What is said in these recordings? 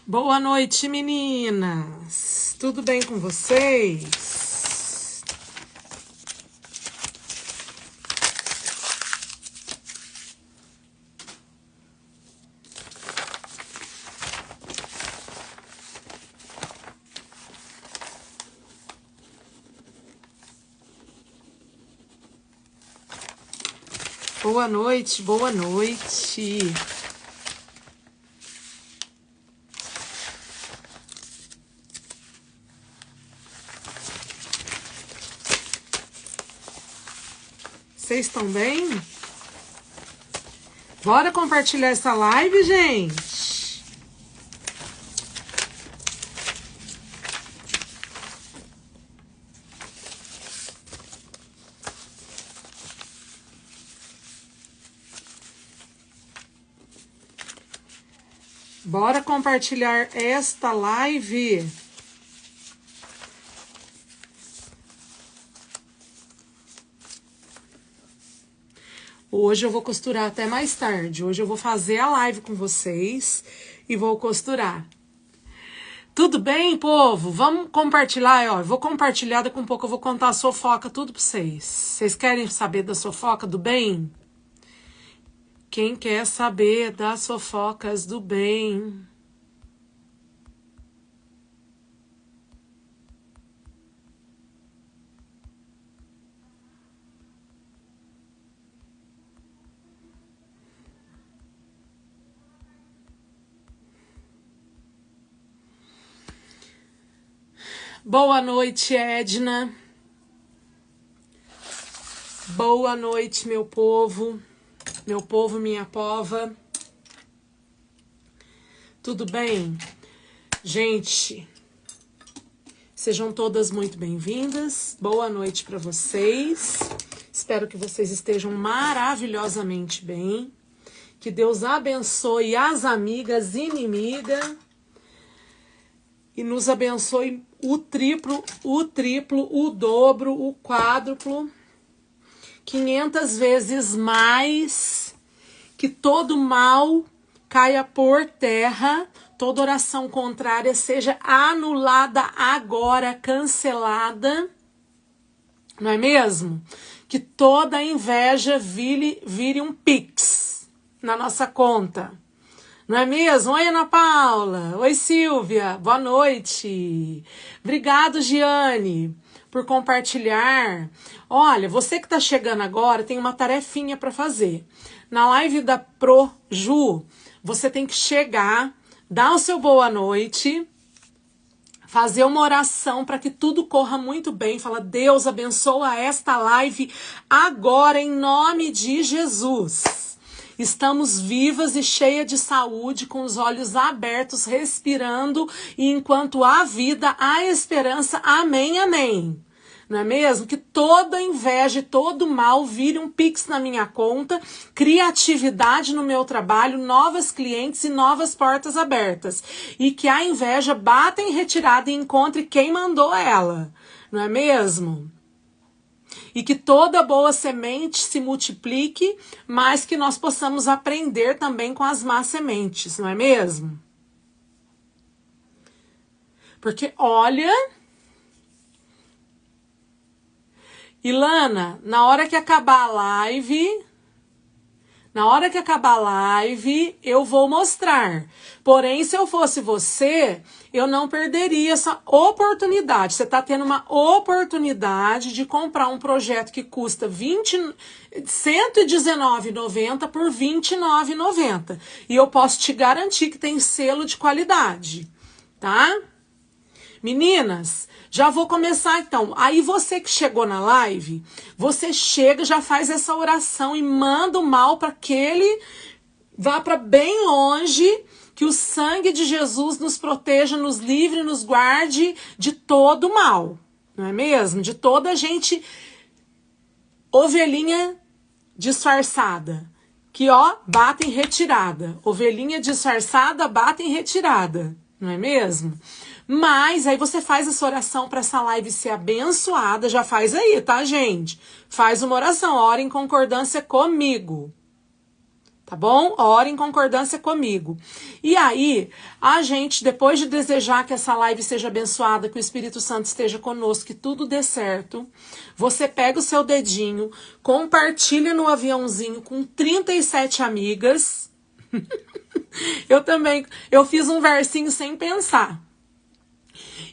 Boa noite, meninas. Tudo bem com vocês? Boa noite, boa noite. Vocês estão bem? Bora compartilhar essa live, gente. Bora compartilhar esta live. Hoje eu vou costurar até mais tarde. Hoje eu vou fazer a live com vocês e vou costurar. Tudo bem, povo? Vamos compartilhar, ó. Eu vou compartilhar, daqui a um pouco eu vou contar a fofoca tudo pra vocês. Vocês querem saber da fofoca do bem? Quem quer saber das fofocas do bem? Boa noite, Edna. Boa noite, meu povo, minha pova. Tudo bem? Gente, sejam todas muito bem-vindas. Boa noite para vocês. Espero que vocês estejam maravilhosamente bem. Que Deus abençoe as amigas e inimigas. E nos abençoe o triplo, o dobro, o quádruplo, 500 vezes mais, que todo mal caia por terra, toda oração contrária seja anulada agora, cancelada, não é mesmo? Que toda inveja vire um pix na nossa conta. Não é mesmo? Oi, Ana Paula. Oi, Silvia. Boa noite. Obrigado, Giane, por compartilhar. Olha, você que está chegando agora tem uma tarefinha para fazer. Na live da Pro Ju, você tem que chegar, dar o seu boa noite, fazer uma oração para que tudo corra muito bem. Fala, Deus abençoa esta live agora, em nome de Jesus. Estamos vivas e cheias de saúde, com os olhos abertos, respirando, e enquanto há vida, há esperança. Amém, amém. Não é mesmo? Que toda inveja e todo mal vire um pix na minha conta, criatividade no meu trabalho, novas clientes e novas portas abertas. E que a inveja bata em retirada e encontre quem mandou ela. Não é mesmo? E que toda boa semente se multiplique, mas que nós possamos aprender também com as más sementes, não é mesmo? Porque, olha... Ilana, na hora que acabar a live, eu vou mostrar. Porém, se eu fosse você, eu não perderia essa oportunidade. Você está tendo uma oportunidade de comprar um projeto que custa R$119,90 por R$29,90. E eu posso te garantir que tem selo de qualidade, tá? Meninas, já vou começar então. Aí você que chegou na live, você chega, já faz essa oração e manda o mal para que ele vá para bem longe, que o sangue de Jesus nos proteja, nos livre, nos guarde de todo mal, não é mesmo? De toda gente ovelhinha disfarçada, que ó, bate em retirada. Ovelhinha disfarçada, bate em retirada, não é mesmo? Mas aí você faz essa oração para essa live ser abençoada. Já faz aí, tá, gente? Faz uma oração, ora em concordância comigo. tá bom? Ora em concordância comigo. E aí, a gente, depois de desejar que essa live seja abençoada, que o Espírito Santo esteja conosco, que tudo dê certo, você pega o seu dedinho, compartilha no aviãozinho com 37 amigas. Eu fiz um versinho sem pensar.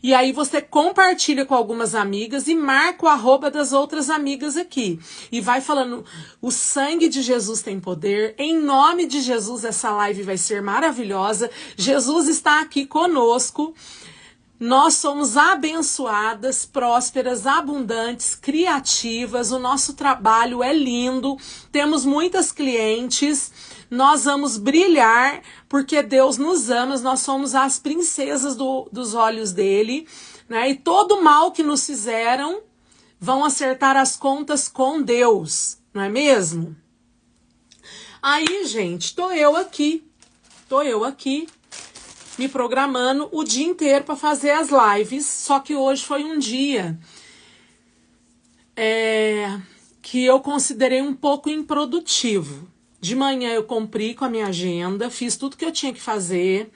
E aí você compartilha com algumas amigas e marca o arroba das outras amigas aqui. E vai falando, o sangue de Jesus tem poder, em nome de Jesus essa live vai ser maravilhosa, Jesus está aqui conosco, nós somos abençoadas, prósperas, abundantes, criativas, o nosso trabalho é lindo, temos muitas clientes, nós vamos brilhar porque Deus nos ama, nós somos as princesas dos olhos dele, né? E todo mal que nos fizeram vão acertar as contas com Deus, não é mesmo? Aí, gente, tô eu aqui me programando o dia inteiro para fazer as lives, só que hoje foi um dia que eu considerei um pouco improdutivo. De manhã eu cumpri com a minha agenda, fiz tudo que eu tinha que fazer,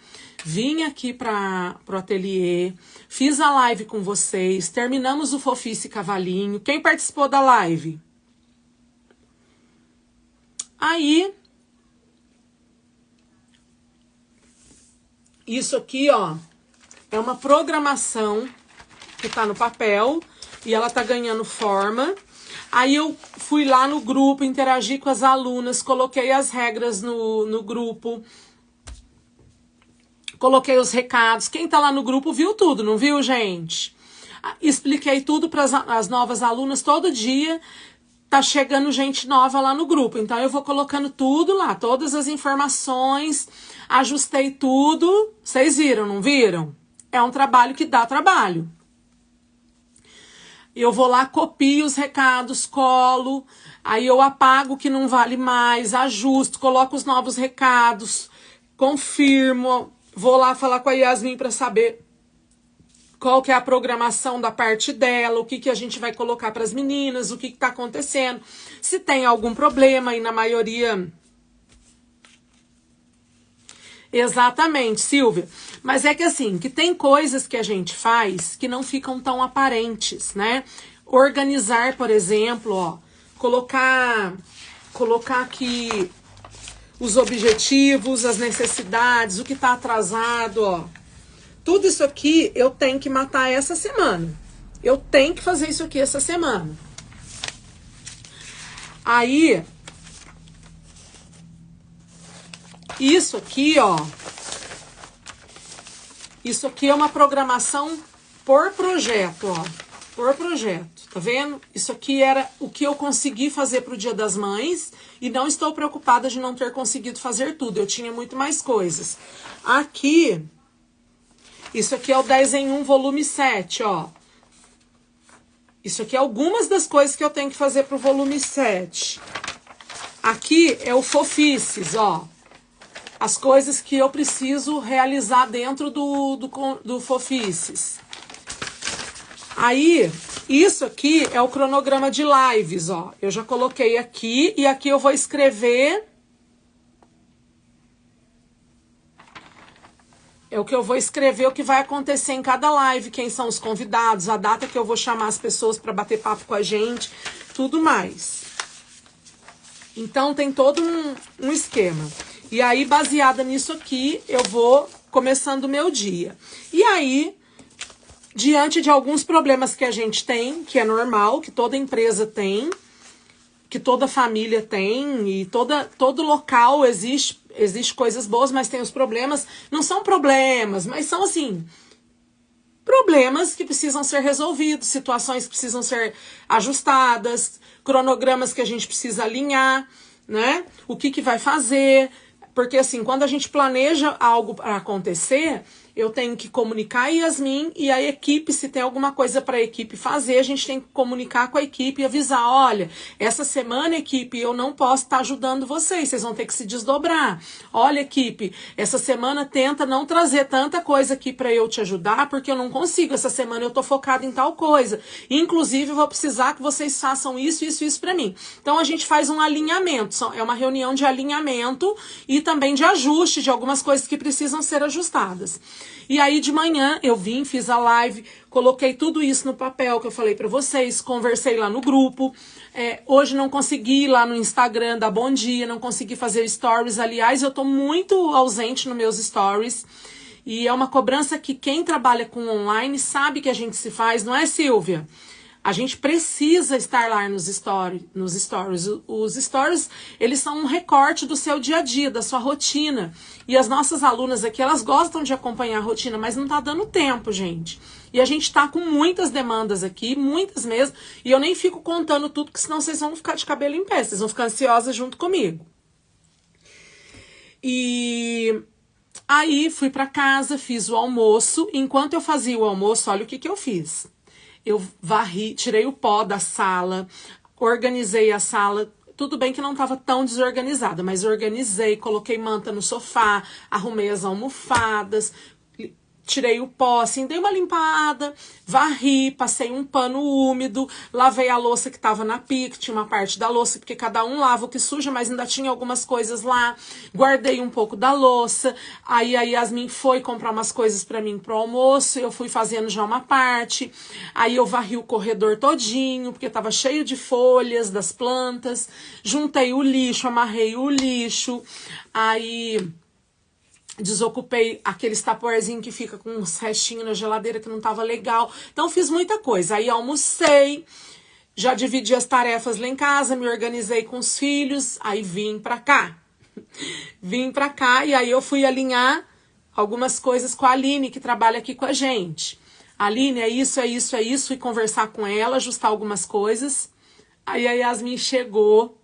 vim aqui para o ateliê, fiz a live com vocês, terminamos o Fofice Cavalinho. Quem participou da live? Aí, isso aqui, ó, é uma programação que tá no papel e ela tá ganhando forma. Aí eu fui lá no grupo, interagi com as alunas, coloquei as regras no grupo, coloquei os recados. Quem tá lá no grupo viu tudo, não viu, gente? Expliquei tudo para as novas alunas todo dia. Tá chegando gente nova lá no grupo, então eu vou colocando tudo lá, todas as informações, ajustei tudo. Vocês viram, não viram? É um trabalho que dá trabalho. Eu vou lá, copio os recados, colo, aí eu apago o que não vale mais, ajusto, coloco os novos recados, confirmo, vou lá falar com a Yasmin para saber qual que é a programação da parte dela, o que, que a gente vai colocar para as meninas, o que está acontecendo, se tem algum problema, e na maioria... Exatamente, Silvia. Mas é que assim, que tem coisas que a gente faz que não ficam tão aparentes, né? Organizar, por exemplo, ó, colocar aqui os objetivos, as necessidades, o que tá atrasado, ó. Tudo isso aqui eu tenho que matar essa semana. Eu tenho que fazer isso aqui essa semana. Aí, isso aqui, ó. Isso aqui é uma programação por projeto, ó. Por projeto, tá vendo? Isso aqui era o que eu consegui fazer pro Dia das Mães e não estou preocupada de não ter conseguido fazer tudo. Eu tinha muito mais coisas. Aqui, isso aqui é o 10 em 1, volume 7, ó. Isso aqui é algumas das coisas que eu tenho que fazer pro volume 7. Aqui é o Fofices, ó. As coisas que eu preciso realizar dentro do Fofices. Aí, isso aqui é o cronograma de lives, ó. Eu já coloquei aqui e aqui eu vou escrever. É o que eu vou escrever, o que vai acontecer em cada live, quem são os convidados, a data que eu vou chamar as pessoas para bater papo com a gente, tudo mais. Então, tem todo um esquema. E aí, baseada nisso aqui, eu vou começando o meu dia. E aí, diante de alguns problemas que a gente tem, que é normal, que toda empresa tem, que toda família tem, e todo local existe coisas boas, mas tem os problemas. Não são problemas, mas são assim, problemas que precisam ser resolvidos, situações que precisam ser ajustadas, cronogramas que a gente precisa alinhar, né? O que vai fazer... Porque, assim, quando a gente planeja algo para acontecer, eu tenho que comunicar a Yasmin e a equipe, se tem alguma coisa para a equipe fazer, a gente tem que comunicar com a equipe e avisar, olha, essa semana, equipe, eu não posso estar ajudando vocês vão ter que se desdobrar. Olha, equipe, essa semana tenta não trazer tanta coisa aqui para eu te ajudar, porque eu não consigo, essa semana eu tô focada em tal coisa. Inclusive, eu vou precisar que vocês façam isso para mim. Então, a gente faz um alinhamento, é uma reunião de alinhamento e também de ajuste de algumas coisas que precisam ser ajustadas. E aí, de manhã, eu vim, fiz a live, coloquei tudo isso no papel que eu falei pra vocês, conversei lá no grupo. Hoje não consegui ir lá no Instagram dar bom dia, não consegui fazer stories. Aliás, eu tô muito ausente nos meus stories. E é uma cobrança que quem trabalha com online sabe que a gente se faz, não é, Silvia? A gente precisa estar lá nos stories. Os stories, eles são um recorte do seu dia a dia, da sua rotina. E as nossas alunas aqui, elas gostam de acompanhar a rotina, mas não tá dando tempo, gente. E a gente tá com muitas demandas aqui, muitas mesmo. E eu nem fico contando tudo, porque senão vocês vão ficar de cabelo em pé, vocês vão ficar ansiosas junto comigo. E aí fui pra casa, fiz o almoço. Enquanto eu fazia o almoço, olha o que eu fiz. Eu varri, tirei o pó da sala, organizei a sala. Tudo bem que não estava tão desorganizada, mas organizei, coloquei manta no sofá, arrumei as almofadas, tirei o pó, assim, dei uma limpada, varri, passei um pano úmido, lavei a louça que tava na pia, que tinha uma parte da louça, porque cada um lava o que suja, mas ainda tinha algumas coisas lá, guardei um pouco da louça, aí a Yasmin foi comprar umas coisas pra mim pro almoço, eu fui fazendo já uma parte, aí eu varri o corredor todinho, porque tava cheio de folhas das plantas, juntei o lixo, amarrei o lixo, aí desocupei aqueles taporzinhos que fica com uns restinhos na geladeira que não tava legal. Então, fiz muita coisa. Aí, almocei, já dividi as tarefas lá em casa, me organizei com os filhos, aí vim pra cá. Vim pra cá e aí eu fui alinhar algumas coisas com a Aline, que trabalha aqui com a gente. Aline, é isso, fui conversar com ela, ajustar algumas coisas. Aí a Yasmin chegou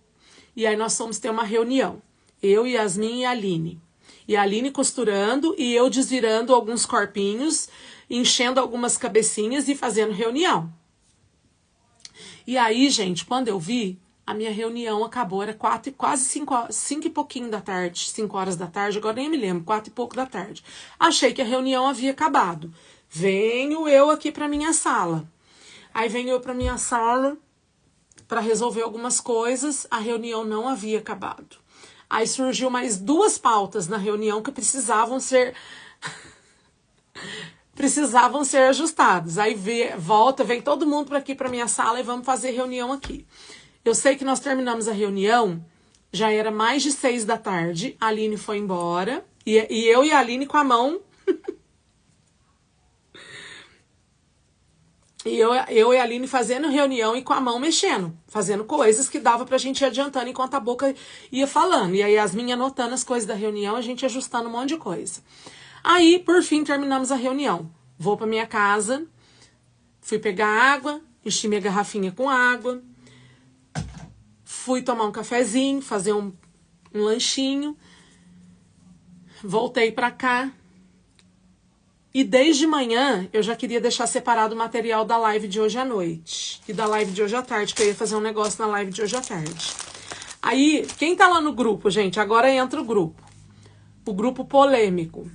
e aí nós fomos ter uma reunião. Eu, Yasmin e a Aline. E a Aline costurando e eu desvirando alguns corpinhos, enchendo algumas cabecinhas e fazendo reunião. E aí, gente, quando eu vi, a minha reunião acabou, era quase 5 e pouquinho da tarde, 5 horas da tarde, agora nem me lembro, 4 e pouco da tarde. Achei que a reunião havia acabado. Venho eu aqui para minha sala. Aí venho eu para minha sala para resolver algumas coisas, a reunião não havia acabado. Aí surgiu mais 2 pautas na reunião que precisavam ser ajustadas. Aí vem todo mundo para aqui para minha sala e vamos fazer reunião aqui. Eu sei que nós terminamos a reunião, já era mais de 6 da tarde, a Aline foi embora, e eu e a Aline com a mão... E eu e a Aline fazendo reunião e com a mão mexendo, fazendo coisas que dava pra gente ir adiantando enquanto a boca ia falando. E aí Yasmin anotando as coisas da reunião, a gente ajustando um monte de coisa. Aí, por fim, terminamos a reunião. Vou pra minha casa, fui pegar água, enchi minha garrafinha com água, fui tomar um cafezinho, fazer um lanchinho, voltei pra cá. E desde manhã eu já queria deixar separado o material da live de hoje à noite. E da live de hoje à tarde, que eu ia fazer um negócio na live de hoje à tarde. Aí, quem tá lá no grupo, gente? Agora entra o grupo. O grupo polêmico.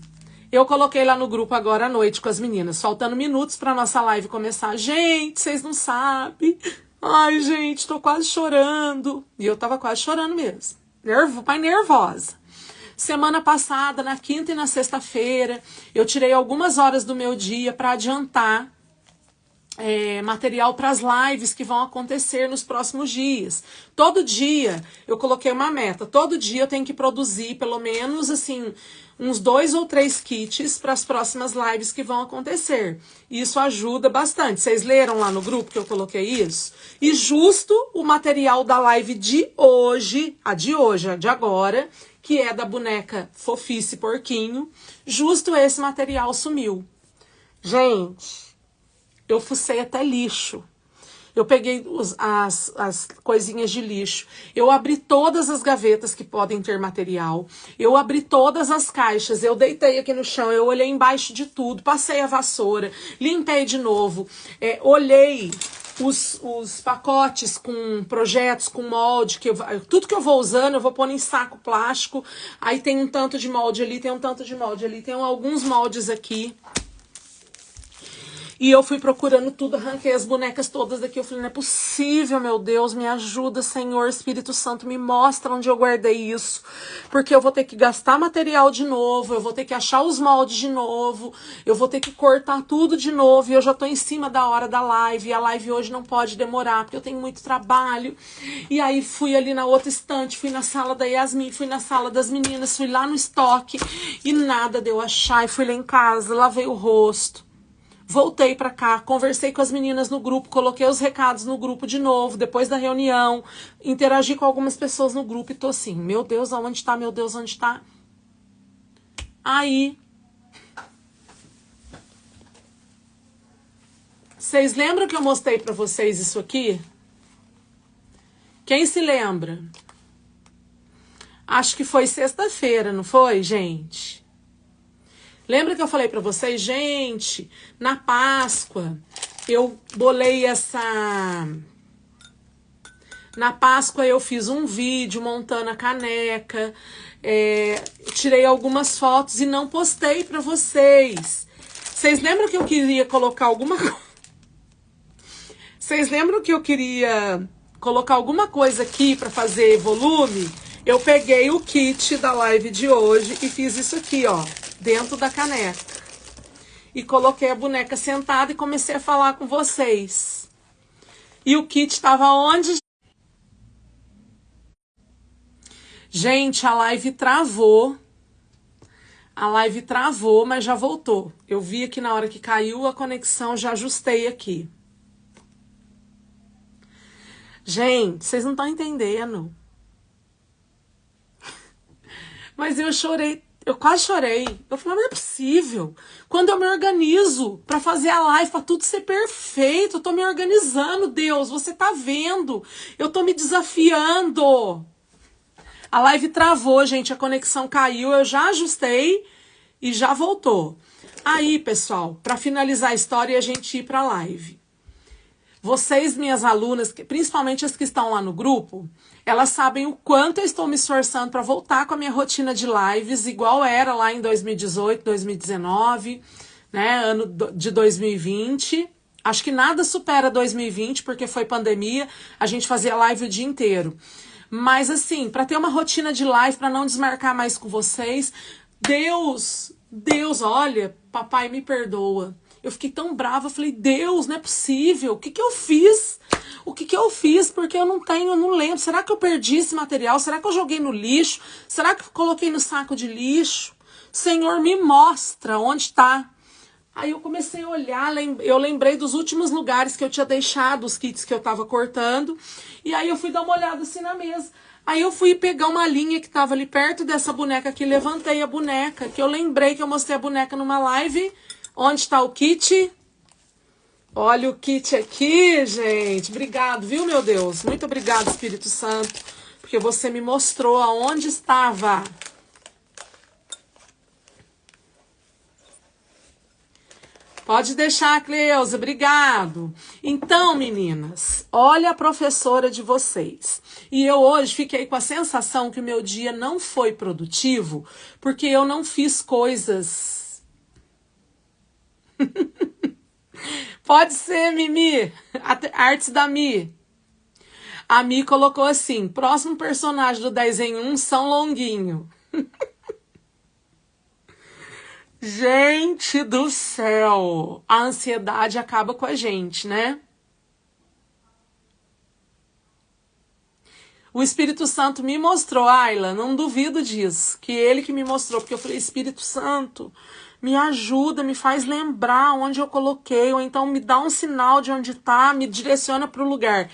Eu coloquei lá no grupo agora à noite com as meninas, faltando minutos pra nossa live começar. Gente, vocês não sabem. Ai, gente, tô quase chorando. E eu tava quase chorando mesmo. Mais nervosa. Semana passada, na quinta e na sexta-feira, eu tirei algumas horas do meu dia para adiantar material para as lives que vão acontecer nos próximos dias. Todo dia eu coloquei uma meta. Todo dia eu tenho que produzir pelo menos assim uns 2 ou 3 kits para as próximas lives que vão acontecer. Isso ajuda bastante. Vocês leram lá no grupo que eu coloquei isso? E justo o material da live de hoje, a de agora, que é da boneca Fofice Porquinho, justo esse material sumiu. Gente, eu fucei até lixo. Eu peguei as coisinhas de lixo. Eu abri todas as gavetas que podem ter material. Eu abri todas as caixas. Eu deitei aqui no chão. Eu olhei embaixo de tudo. Passei a vassoura. Limpei de novo. Olhei os pacotes com projetos, com molde. Tudo que eu vou usando, eu vou pondo em saco plástico. Aí tem um tanto de molde ali, tem um tanto de molde ali. Tem alguns moldes aqui. E eu fui procurando tudo, arranquei as bonecas todas daqui. Eu falei, não é possível, meu Deus, me ajuda, Senhor, Espírito Santo, me mostra onde eu guardei isso. Porque eu vou ter que gastar material de novo, eu vou ter que achar os moldes de novo, eu vou ter que cortar tudo de novo. E eu já tô em cima da hora da live, e a live hoje não pode demorar, porque eu tenho muito trabalho. E aí fui ali na outra estante, fui na sala da Yasmin, fui na sala das meninas, fui lá no estoque, e nada deu achar. E fui lá em casa, lavei o rosto. Voltei pra cá, conversei com as meninas no grupo, coloquei os recados no grupo de novo, depois da reunião, interagi com algumas pessoas no grupo e tô assim, meu Deus, aonde tá? Meu Deus, onde tá? Aí, vocês lembram que eu mostrei pra vocês isso aqui? Quem se lembra? Acho que foi sexta-feira, não foi, gente? Lembra que eu falei pra vocês, gente, na Páscoa, eu bolei Na Páscoa eu fiz um vídeo montando a caneca, tirei algumas fotos e não postei pra vocês. Vocês lembram que eu queria colocar alguma coisa? Vocês lembram que eu queria colocar alguma coisa aqui pra fazer volume? Eu peguei o kit da live de hoje e fiz isso aqui, ó. Dentro da caneca. E coloquei a boneca sentada e comecei a falar com vocês. E o kit estava onde? Gente, a live travou. A live travou, mas já voltou. Eu vi aqui na hora que caiu a conexão, já ajustei aqui. Gente, vocês não estão entendendo. Mas eu chorei. Eu quase chorei. Eu falei, não é possível. Quando eu me organizo pra fazer a live, pra tudo ser perfeito, eu tô me organizando, Deus, você tá vendo. Eu tô me desafiando. A live travou, gente, a conexão caiu, eu já ajustei e já voltou. Aí, pessoal, pra finalizar a história e a gente ir pra live. Vocês, minhas alunas, principalmente as que estão lá no grupo, elas sabem o quanto eu estou me esforçando para voltar com a minha rotina de lives, igual era lá em 2018, 2019, né, ano de 2020. Acho que nada supera 2020, porque foi pandemia, a gente fazia live o dia inteiro. Mas assim, para ter uma rotina de live, para não desmarcar mais com vocês, Deus, olha, papai me perdoa. Eu fiquei tão brava, eu falei, Deus, não é possível, o que que eu fiz? O que que eu fiz? Porque eu não lembro. Será que eu perdi esse material? Será que eu joguei no lixo? Será que eu coloquei no saco de lixo? Senhor, me mostra onde está. Aí eu comecei a olhar, eu lembrei dos últimos lugares que eu tinha deixado os kits que eu tava cortando, e aí eu fui dar uma olhada assim na mesa. Aí eu fui pegar uma linha que tava ali perto dessa boneca aqui, levantei a boneca, que eu lembrei que eu mostrei a boneca numa live. Onde está o kit? Olha o kit aqui, gente. Obrigado, viu, meu Deus? Muito obrigado, Espírito Santo, porque você me mostrou aonde estava. Pode deixar, Cleusa, obrigado. Então, meninas, olha a professora de vocês. E eu hoje fiquei com a sensação que o meu dia não foi produtivo, porque eu não fiz coisas... Pode ser, Mimi. Artes da Mi. A Mi colocou assim, próximo personagem do 10 em 1, São Longuinho. Gente do céu, a ansiedade acaba com a gente, né? O Espírito Santo me mostrou, Ayla, não duvido disso, que ele que me mostrou, porque eu falei, Espírito Santo, me ajuda, me faz lembrar onde eu coloquei, ou então me dá um sinal de onde tá, me direciona para o lugar.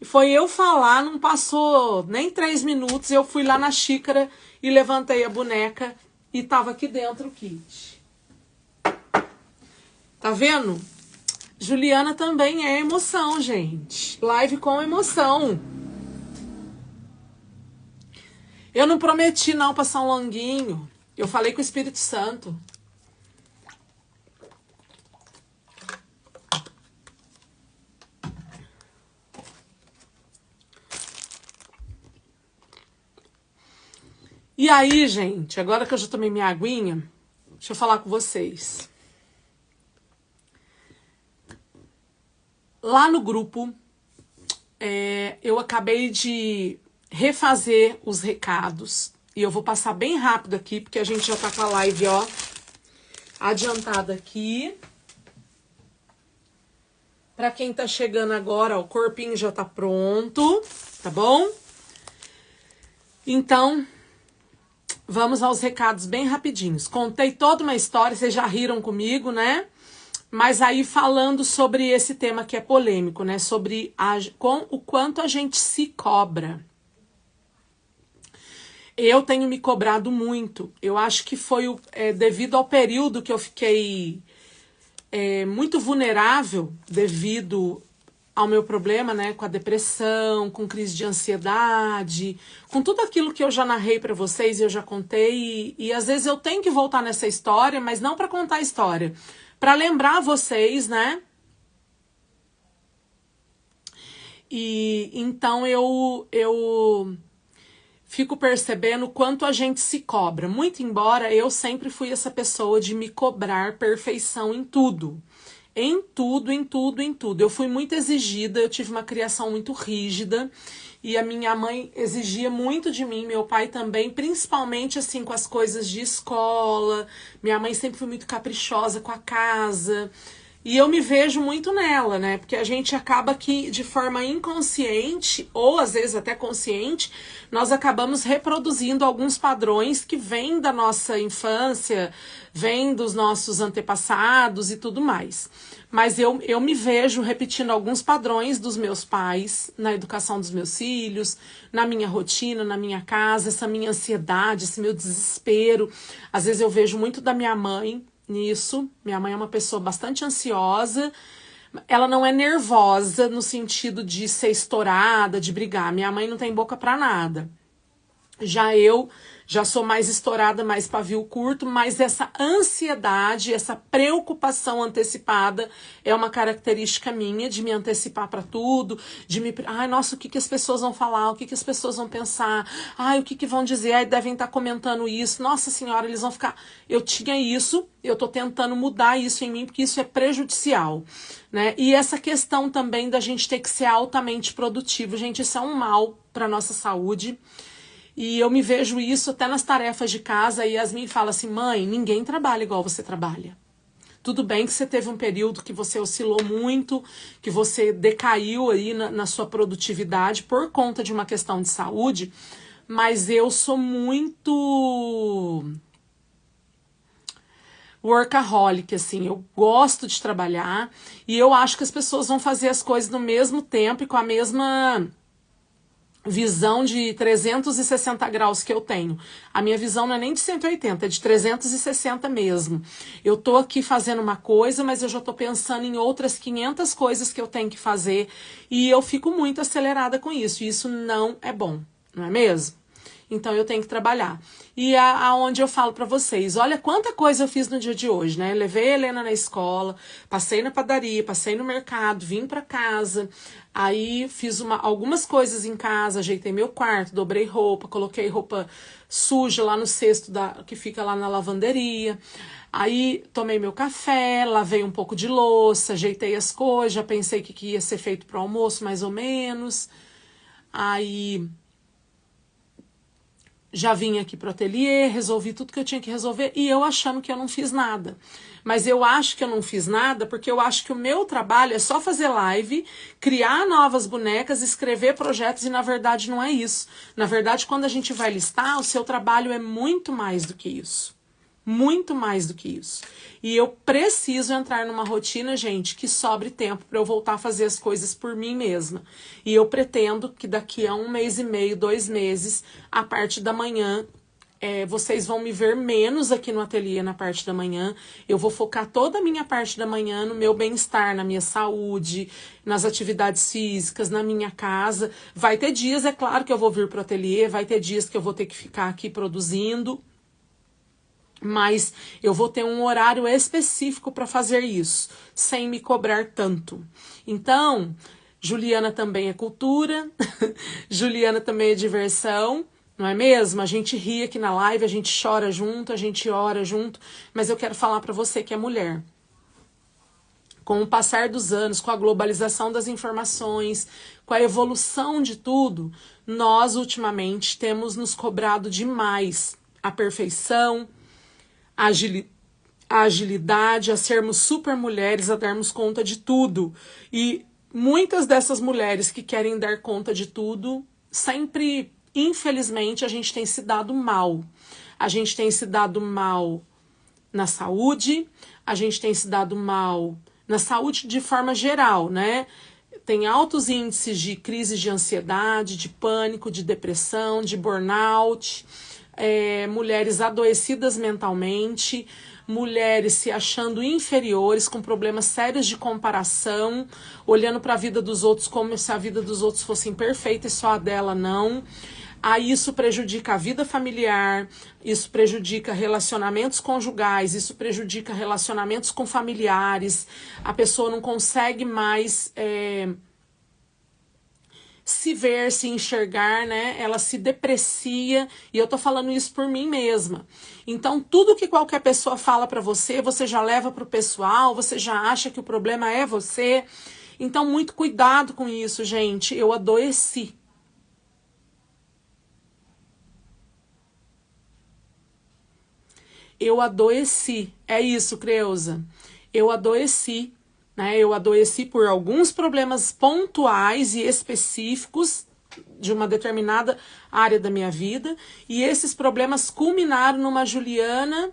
E foi eu falar, não passou nem 3 minutos, eu fui lá na xícara e levantei a boneca e tava aqui dentro o kit. Tá vendo? Juliana também é emoção, gente. Live com emoção. Eu não prometi não passar um longuinho. Eu falei com o Espírito Santo. E aí, gente, agora que eu já tomei minha aguinha, deixa eu falar com vocês. Lá no grupo, eu acabei de refazer os recados. E eu vou passar bem rápido aqui, porque a gente já tá com a live, ó, adiantada aqui. Pra quem tá chegando agora, ó, o corpinho já tá pronto, tá bom? Então, vamos aos recados bem rapidinhos. Contei toda uma história, vocês já riram comigo, né? Mas aí falando sobre esse tema que é polêmico, né? Sobre o quanto a gente se cobra. Eu tenho me cobrado muito. Eu acho que foi devido ao período que eu fiquei muito vulnerável devido ao meu problema, né, com a depressão, com crise de ansiedade, com tudo aquilo que eu já narrei para vocês e eu já contei. E às vezes eu tenho que voltar nessa história, mas não para contar a história, para lembrar vocês, né? E então eu fico percebendo o quanto a gente se cobra. Muito embora eu sempre fui essa pessoa de me cobrar perfeição em tudo. Em tudo, em tudo, em tudo. Eu fui muito exigida, eu tive uma criação muito rígida. E a minha mãe exigia muito de mim, meu pai também, principalmente assim com as coisas de escola. Minha mãe sempre foi muito caprichosa com a casa. E eu me vejo muito nela, né? Porque a gente acaba que, de forma inconsciente, ou às vezes até consciente, nós acabamos reproduzindo alguns padrões que vêm da nossa infância, vêm dos nossos antepassados e tudo mais. Mas eu me vejo repetindo alguns padrões dos meus pais, na educação dos meus filhos, na minha rotina, na minha casa, essa minha ansiedade, esse meu desespero. Às vezes eu vejo muito da minha mãe nisso. Minha mãe é uma pessoa bastante ansiosa. Ela não é nervosa no sentido de ser estourada, de brigar. Minha mãe não tem boca pra nada. Eu já sou mais estourada, mais pavio curto, mas essa ansiedade, essa preocupação antecipada é uma característica minha, de me antecipar para tudo, de me... Ai, nossa, o que as pessoas vão falar? O que as pessoas vão pensar? Ai, o que vão dizer? Ai, devem estar comentando isso. Nossa senhora, eles vão ficar... Eu tinha isso, eu tô tentando mudar isso em mim, porque isso é prejudicial, né? E essa questão também da gente ter que ser altamente produtivo. Gente, isso é um mal para nossa saúde. E eu me vejo isso até nas tarefas de casa, e Yasmin fala assim, mãe, ninguém trabalha igual você trabalha. Tudo bem que você teve um período que você oscilou muito, que você decaiu aí na sua produtividade por conta de uma questão de saúde, mas eu sou muito workaholic, assim, eu gosto de trabalhar, e eu acho que as pessoas vão fazer as coisas no mesmo tempo e com a mesma visão de 360 graus que eu tenho. A minha visão não é nem de 180, é de 360 mesmo. Eu tô aqui fazendo uma coisa, mas eu já tô pensando em outras 500 coisas que eu tenho que fazer, e eu fico muito acelerada com isso, e isso não é bom, não é mesmo? Então eu tenho que trabalhar. E aonde eu falo pra vocês, olha quanta coisa eu fiz no dia de hoje, né? Levei a Helena na escola, passei na padaria, passei no mercado, vim pra casa, aí fiz algumas coisas em casa, ajeitei meu quarto, dobrei roupa, coloquei roupa suja lá no cesto que fica lá na lavanderia. Aí tomei meu café, lavei um pouco de louça, ajeitei as coisas, já pensei que ia ser feito pro almoço, mais ou menos. Aí já vim aqui pro ateliê, resolvi tudo que eu tinha que resolver, e eu achando que eu não fiz nada. Mas eu acho que eu não fiz nada porque eu acho que o meu trabalho é só fazer live, criar novas bonecas, escrever projetos, e na verdade não é isso. Na verdade, quando a gente vai listar, o seu trabalho é muito mais do que isso. Muito mais do que isso. E eu preciso entrar numa rotina, gente, que sobre tempo para eu voltar a fazer as coisas por mim mesma. E eu pretendo que daqui a 1 mês e meio, 2 meses, a parte da manhã, vocês vão me ver menos aqui no ateliê na parte da manhã. Eu vou focar toda a minha parte da manhã no meu bem-estar, na minha saúde, nas atividades físicas, na minha casa. Vai ter dias, é claro, que eu vou vir pro ateliê, vai ter dias que eu vou ter que ficar aqui produzindo, mas eu vou ter um horário específico para fazer isso, sem me cobrar tanto. Então, Juliana também é cultura, Juliana também é diversão, não é mesmo? A gente ri aqui na live, a gente chora junto, a gente ora junto, mas eu quero falar para você que é mulher. Com o passar dos anos, com a globalização das informações, com a evolução de tudo, nós ultimamente temos nos cobrado demais a perfeição, a agilidade, a sermos super mulheres, a darmos conta de tudo. E muitas dessas mulheres que querem dar conta de tudo, sempre, infelizmente, a gente tem se dado mal. A gente tem se dado mal na saúde, a gente tem se dado mal na saúde de forma geral, né? Tem altos índices de crise de ansiedade, de pânico, de depressão, de burnout, mulheres adoecidas mentalmente, mulheres se achando inferiores, com problemas sérios de comparação, olhando para a vida dos outros como se a vida dos outros fosse imperfeita e só a dela não. Aí isso prejudica a vida familiar, isso prejudica relacionamentos conjugais, isso prejudica relacionamentos com familiares, a pessoa não consegue mais se ver, se enxergar, né? Ela se deprecia, e eu tô falando isso por mim mesma. Então, tudo que qualquer pessoa fala pra você, você já leva pro pessoal, você já acha que o problema é você. Então, muito cuidado com isso, gente. Eu adoeci. Eu adoeci. É isso, Creuza. Eu adoeci. Né? Eu adoeci por alguns problemas pontuais e específicos de uma determinada área da minha vida. E esses problemas culminaram numa Juliana.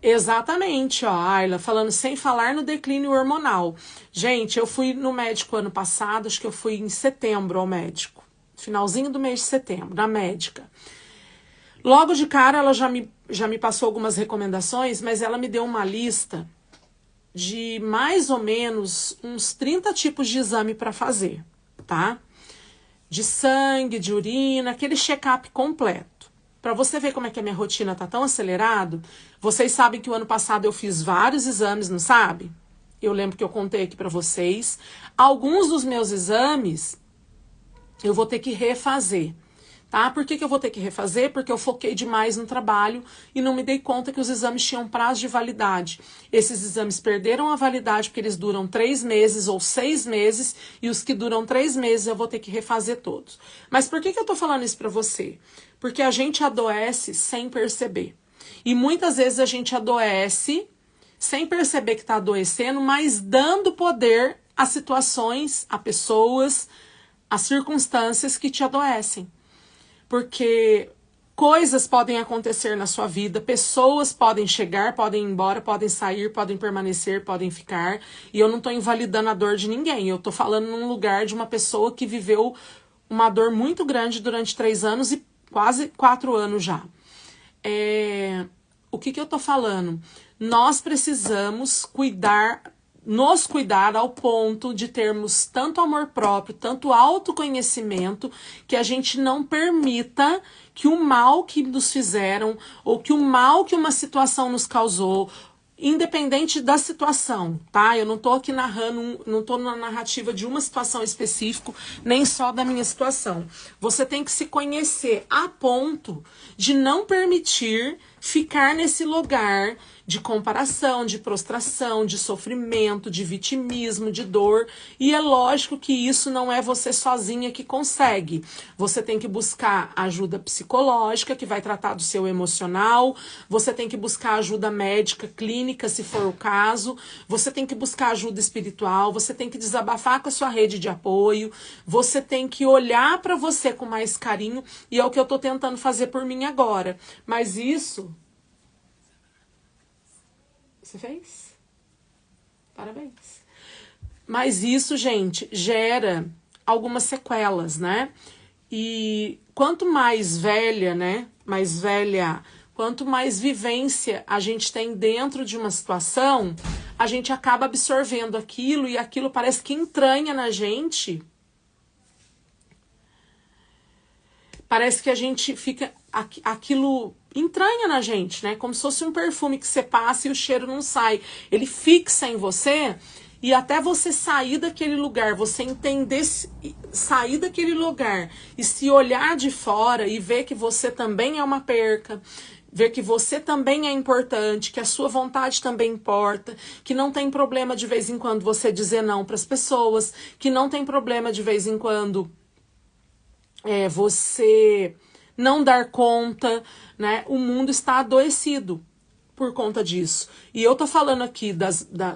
Exatamente, ó, Ayla, falando sem falar no declínio hormonal. Gente, eu fui no médico ano passado, acho que eu fui em setembro ao médico. Finalzinho do mês de setembro, na médica. Logo de cara, ela já me passou algumas recomendações, mas ela me deu uma lista de mais ou menos uns 30 tipos de exame para fazer, tá? De sangue, de urina, aquele check-up completo. Para você ver como é que a minha rotina tá tão acelerado, vocês sabem que o ano passado eu fiz vários exames, não sabe? Eu lembro que eu contei aqui para vocês. Alguns dos meus exames eu vou ter que refazer. Tá? Por que eu vou ter que refazer? Porque eu foquei demais no trabalho e não me dei conta que os exames tinham prazo de validade. Esses exames perderam a validade porque eles duram 3 meses ou 6 meses, e os que duram 3 meses eu vou ter que refazer todos. Mas por que eu tô falando isso pra você? Porque a gente adoece sem perceber. E muitas vezes a gente adoece sem perceber que tá adoecendo, mas dando poder a situações, a pessoas, a circunstâncias que te adoecem. Porque coisas podem acontecer na sua vida, pessoas podem chegar, podem ir embora, podem sair, podem permanecer, podem ficar. E eu não estou invalidando a dor de ninguém. Eu estou falando num lugar de uma pessoa que viveu uma dor muito grande durante 3 anos e quase 4 anos já. O que eu estou falando? Nós precisamos nos cuidar ao ponto de termos tanto amor próprio, tanto autoconhecimento, que a gente não permita que o mal que nos fizeram, ou que o mal que uma situação nos causou, independente da situação, tá? Eu não tô aqui narrando, não tô na narrativa de uma situação específica, nem só da minha situação. Você tem que se conhecer a ponto de não permitir ficar nesse lugar de comparação, de prostração, de sofrimento, de vitimismo, de dor. E é lógico que isso não é você sozinha que consegue. Você tem que buscar ajuda psicológica, que vai tratar do seu emocional. Você tem que buscar ajuda médica, clínica, se for o caso. Você tem que buscar ajuda espiritual. Você tem que desabafar com a sua rede de apoio. Você tem que olhar para você com mais carinho. E é o que eu tô tentando fazer por mim agora. Mas isso... Você fez? Parabéns. Mas isso, gente, gera algumas sequelas, né? E quanto mais velha, né? Mais velha, quanto mais vivência a gente tem dentro de uma situação, a gente acaba absorvendo aquilo e aquilo parece que entranha na gente. Parece que a gente fica... Aquilo entranha na gente, né? Como se fosse um perfume que você passa e o cheiro não sai. Ele fixa em você e até você sair daquele lugar, você entender, sair daquele lugar e se olhar de fora e ver que você também é uma perca, ver que você também é importante, que a sua vontade também importa, que não tem problema de vez em quando você dizer não para as pessoas, que não tem problema de vez em quando você não dar conta, né? O mundo está adoecido por conta disso. E eu tô falando aqui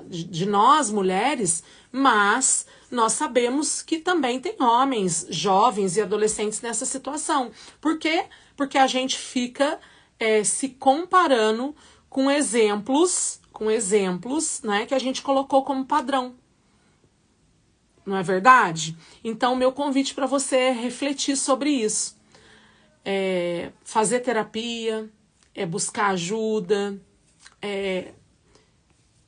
de nós, mulheres, mas nós sabemos que também tem homens, jovens e adolescentes nessa situação. Por quê? Porque a gente fica se comparando com exemplos, né, que a gente colocou como padrão. Não é verdade? Então, meu convite para você é refletir sobre isso. Fazer terapia, buscar ajuda,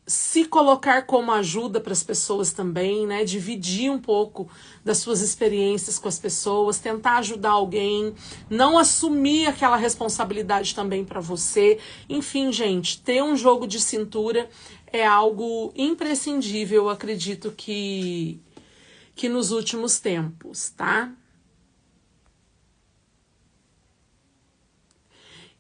se colocar como ajuda para as pessoas também, né? Dividir um pouco das suas experiências com as pessoas, tentar ajudar alguém, não assumir aquela responsabilidade também para você. Enfim, gente, ter um jogo de cintura é algo imprescindível, eu acredito que nos últimos tempos, tá?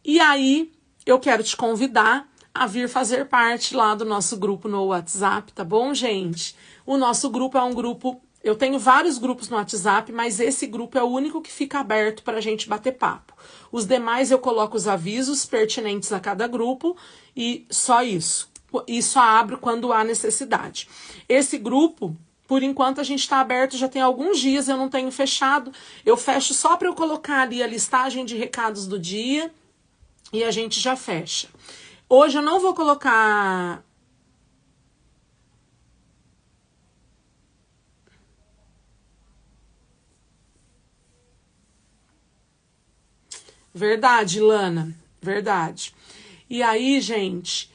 E aí, eu quero te convidar a vir fazer parte lá do nosso grupo no WhatsApp, tá bom, gente? O nosso grupo é um grupo... Eu tenho vários grupos no WhatsApp, mas esse grupo é o único que fica aberto para a gente bater papo. Os demais eu coloco os avisos pertinentes a cada grupo e só isso. E só abro quando há necessidade. Esse grupo... Por enquanto a gente está aberto, já tem alguns dias, eu não tenho fechado. Eu fecho só para eu colocar ali a listagem de recados do dia e a gente já fecha. Hoje eu não vou colocar... Verdade, Lana, verdade. E aí, gente...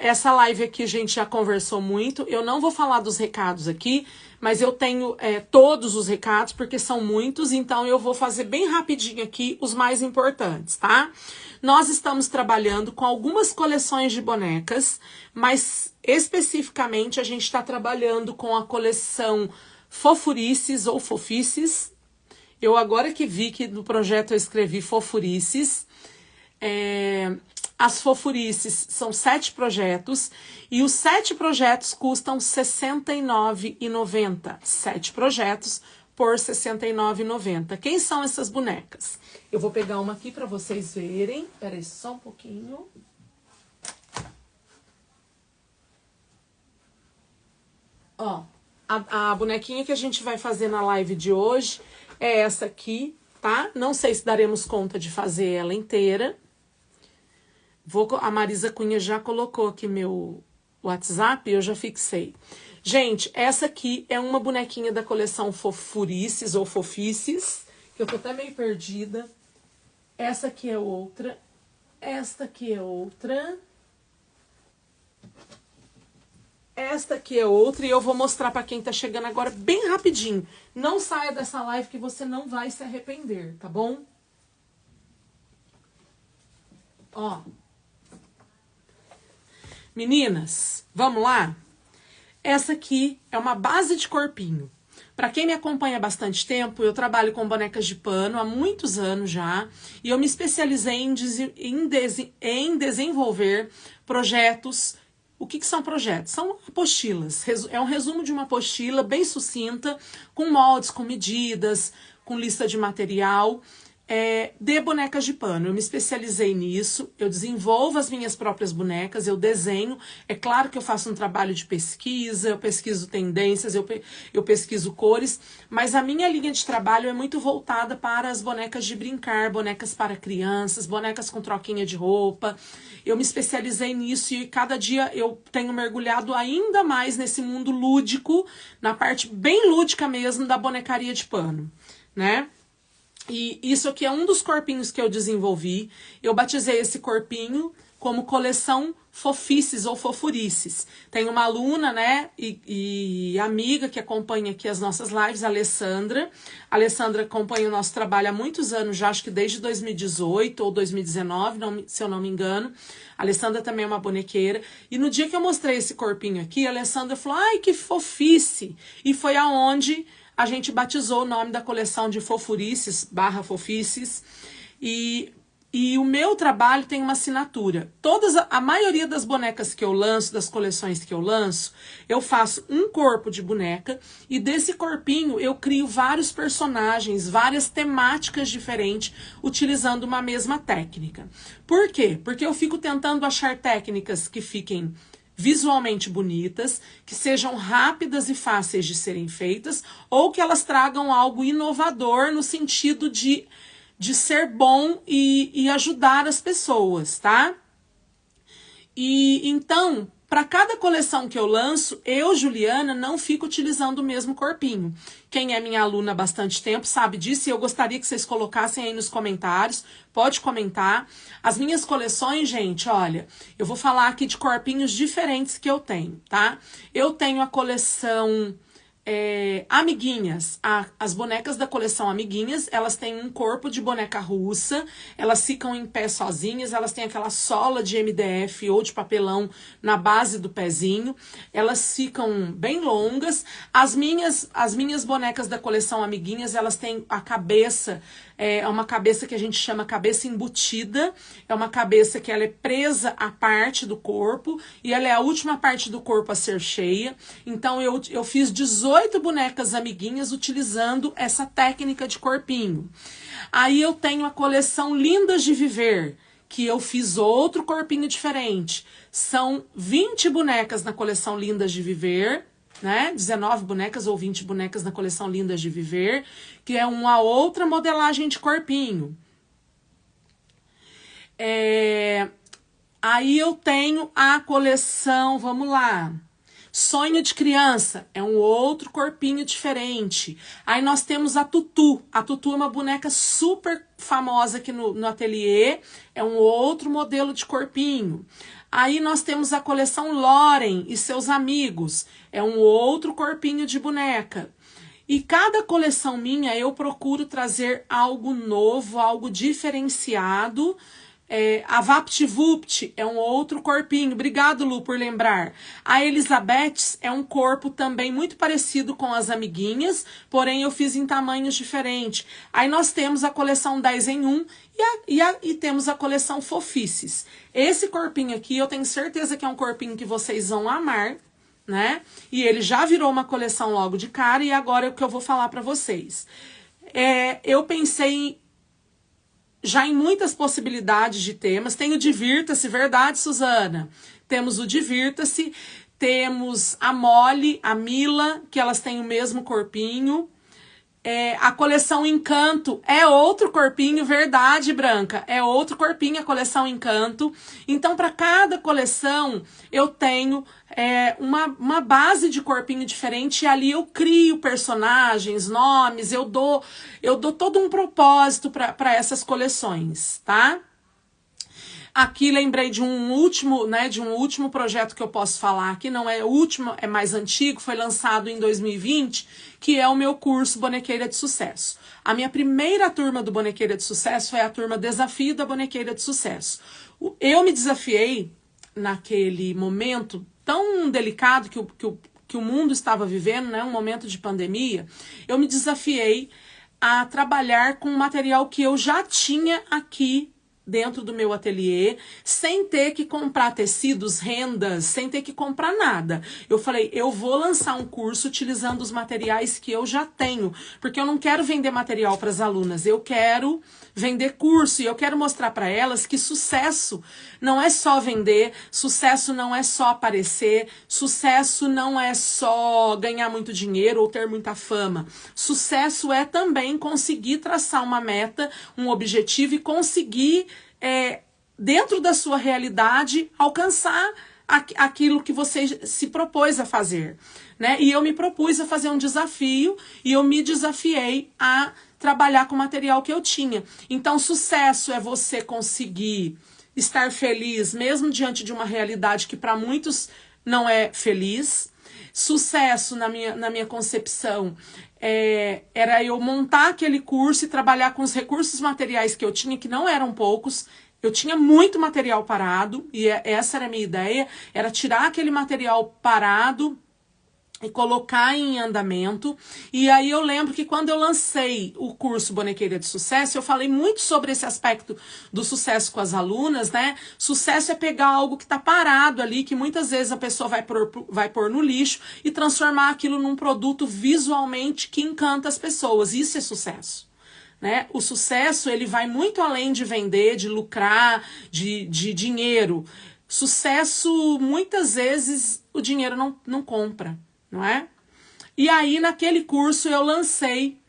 essa live aqui a gente já conversou muito, eu não vou falar dos recados aqui, mas eu tenho todos os recados, porque são muitos, então eu vou fazer bem rapidinho aqui os mais importantes, tá? Nós estamos trabalhando com algumas coleções de bonecas, mas especificamente a gente está trabalhando com a coleção Fofurices ou Fofices. Eu agora que vi que no projeto eu escrevi Fofurices. As Fofurices são 7 projetos e os 7 projetos custam R$ 69,90. 7 projetos por R$ 69,90. Quem são essas bonecas? Eu vou pegar uma aqui para vocês verem. Peraí, só um pouquinho. Ó, a bonequinha que a gente vai fazer na live de hoje é essa aqui, tá? Não sei se daremos conta de fazer ela inteira. A Marisa Cunha já colocou aqui meu WhatsApp, eu já fixei. Gente, essa aqui é uma bonequinha da coleção Fofurices ou Fofices, que eu tô até meio perdida. Essa aqui é outra. Esta aqui é outra. Esta aqui é outra e eu vou mostrar pra quem tá chegando agora bem rapidinho. Não saia dessa live que você não vai se arrepender, tá bom? Ó. Meninas, vamos lá? Essa aqui é uma base de corpinho. Para quem me acompanha há bastante tempo, eu trabalho com bonecas de pano há muitos anos já. E eu me especializei em desenvolver projetos. O que são projetos? São apostilas. É um resumo de uma apostila bem sucinta, com moldes, com medidas, com lista de material. De bonecas de pano. Eu me especializei nisso, eu desenvolvo as minhas próprias bonecas, eu desenho. É claro que eu faço um trabalho de pesquisa, eu pesquiso tendências, eu pesquiso cores, mas a minha linha de trabalho é muito voltada para as bonecas de brincar, bonecas para crianças, bonecas com troquinha de roupa. Eu me especializei nisso e cada dia eu tenho mergulhado ainda mais nesse mundo lúdico, na parte bem lúdica mesmo da bonecaria de pano, né? E isso aqui é um dos corpinhos que eu desenvolvi. Eu batizei esse corpinho como coleção Fofices ou Fofurices. Tem uma aluna, né, e amiga que acompanha aqui as nossas lives, a Alessandra. A Alessandra acompanha o nosso trabalho há muitos anos, já acho que desde 2018 ou 2019, se eu não me engano. A Alessandra também é uma bonequeira. E no dia que eu mostrei esse corpinho aqui, a Alessandra falou, ai, que fofice! E foi aonde a gente batizou o nome da coleção de Fofurices / Fofices. E o meu trabalho tem uma assinatura. A maioria das bonecas que eu lanço, das coleções que eu lanço, eu faço um corpo de boneca e desse corpinho eu crio vários personagens, várias temáticas diferentes, utilizando uma mesma técnica. Por quê? Porque eu fico tentando achar técnicas que fiquem visualmente bonitas, que sejam rápidas e fáceis de serem feitas, ou que elas tragam algo inovador no sentido de ser bom e ajudar as pessoas, tá? E então, para cada coleção que eu lanço, eu, Juliana, não fico utilizando o mesmo corpinho. Quem é minha aluna há bastante tempo sabe disso e eu gostaria que vocês colocassem aí nos comentários. Pode comentar. As minhas coleções, gente, olha, eu vou falar aqui de corpinhos diferentes que eu tenho, tá? Eu tenho a coleção Amiguinhas. As bonecas da coleção Amiguinhas, elas têm um corpo de boneca russa, elas ficam em pé sozinhas, elas têm aquela sola de MDF ou de papelão na base do pezinho, elas ficam bem longas. As minhas bonecas da coleção Amiguinhas, elas têm a cabeça, é uma cabeça que a gente chama cabeça embutida, é uma cabeça que ela é presa à parte do corpo, e ela é a última parte do corpo a ser cheia. Então eu fiz 18 bonecas amiguinhas utilizando essa técnica de corpinho. Aí eu tenho a coleção Lindas de Viver, que eu fiz outro corpinho diferente. São 20 bonecas na coleção Lindas de Viver, né? 19 bonecas ou 20 bonecas na coleção Lindas de Viver, que é uma outra modelagem de corpinho. Aí eu tenho a coleção, vamos lá, Sonho de Criança, é um outro corpinho diferente. Aí nós temos a Tutu. A Tutu é uma boneca super famosa aqui no ateliê, é um outro modelo de corpinho. Aí nós temos a coleção Loren e seus amigos, é um outro corpinho de boneca. E cada coleção minha eu procuro trazer algo novo, algo diferenciado. A VaptVupt é um outro corpinho. Obrigado, Lu, por lembrar. A Elizabeth é um corpo também muito parecido com as amiguinhas, porém eu fiz em tamanhos diferentes. Aí nós temos a coleção 10 em 1 e temos a coleção Fofices. Esse corpinho aqui eu tenho certeza que é um corpinho que vocês vão amar, né? E ele já virou uma coleção logo de cara e agora é o que eu vou falar para vocês. Eu pensei já em muitas possibilidades de temas. Tem o Divirta-se, verdade, Suzana? Temos o Divirta-se, temos a Molly, a Mila, que elas têm o mesmo corpinho. A coleção Encanto é outro corpinho, verdade, Branca? É outro corpinho a coleção Encanto. Então, para cada coleção, eu tenho uma base de corpinho diferente e ali eu crio personagens, nomes, eu dou todo um propósito para essas coleções, tá? Aqui lembrei de um último projeto que eu posso falar, que não é o último, é mais antigo, foi lançado em 2020, que é o meu curso Bonequeira de Sucesso. A minha primeira turma do Bonequeira de Sucesso foi a turma Desafio da Bonequeira de Sucesso. Eu me desafiei naquele momento tão delicado que o mundo estava vivendo, né, um momento de pandemia, eu me desafiei a trabalhar com material que eu já tinha aqui dentro do meu ateliê, sem ter que comprar tecidos, rendas, sem ter que comprar nada. Eu falei, eu vou lançar um curso utilizando os materiais que eu já tenho, porque eu não quero vender material para as alunas, eu quero vender curso e eu quero mostrar para elas que sucesso não é só vender, sucesso não é só aparecer, sucesso não é só ganhar muito dinheiro ou ter muita fama. Sucesso é também conseguir traçar uma meta, um objetivo e conseguir dentro da sua realidade, alcançar aquilo que você se propôs a fazer, né? E eu me propus a fazer um desafio e eu me desafiei a trabalhar com o material que eu tinha. Então, sucesso é você conseguir estar feliz, mesmo diante de uma realidade que para muitos não é feliz. Sucesso, na minha concepção, era eu montar aquele curso e trabalhar com os recursos materiais que eu tinha, que não eram poucos. Eu tinha muito material parado, e essa era a minha ideia, era tirar aquele material parado e colocar em andamento. E aí eu lembro que quando eu lancei o curso Bonequeira de Sucesso, eu falei muito sobre esse aspecto do sucesso com as alunas, né? Sucesso é pegar algo que está parado ali, que muitas vezes a pessoa vai pôr no lixo e transformar aquilo num produto visualmente que encanta as pessoas. Isso é sucesso. Né? O sucesso, ele vai muito além de vender, de lucrar, de dinheiro. Sucesso, muitas vezes, o dinheiro não compra, não é? E aí, naquele curso, eu lancei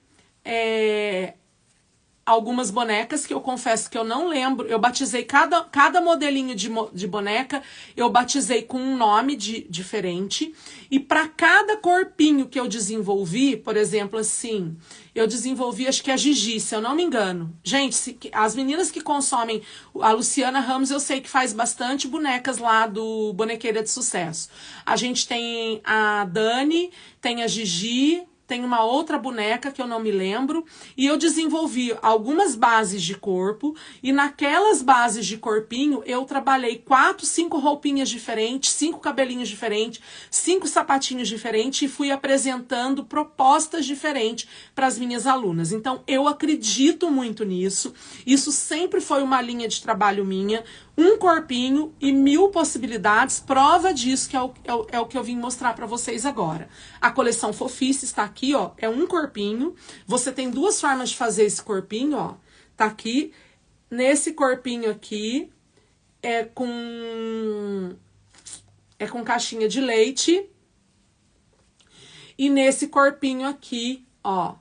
algumas bonecas que eu confesso que eu não lembro. Eu batizei cada modelinho de boneca, eu batizei com um nome diferente. E para cada corpinho que eu desenvolvi, por exemplo, assim, eu desenvolvi, acho que a Gigi, se eu não me engano. Gente, as meninas que consomem, a Luciana Ramos, eu sei que faz bastante bonecas lá do Bonequeira de Sucesso. A gente tem a Dani, tem a Gigi, tem uma outra boneca que eu não me lembro, e eu desenvolvi algumas bases de corpo, e naquelas bases de corpinho eu trabalhei 4, 5 roupinhas diferentes, 5 cabelinhos diferentes, 5 sapatinhos diferentes, e fui apresentando propostas diferentes para as minhas alunas. Então eu acredito muito nisso, isso sempre foi uma linha de trabalho minha, um corpinho e 1000 possibilidades. Prova disso que é o que eu vim mostrar para vocês agora. A coleção Fofice está aqui, ó, é um corpinho. Você tem 2 formas de fazer esse corpinho, ó. Tá aqui, nesse corpinho aqui, é com caixinha de leite. E nesse corpinho aqui, ó,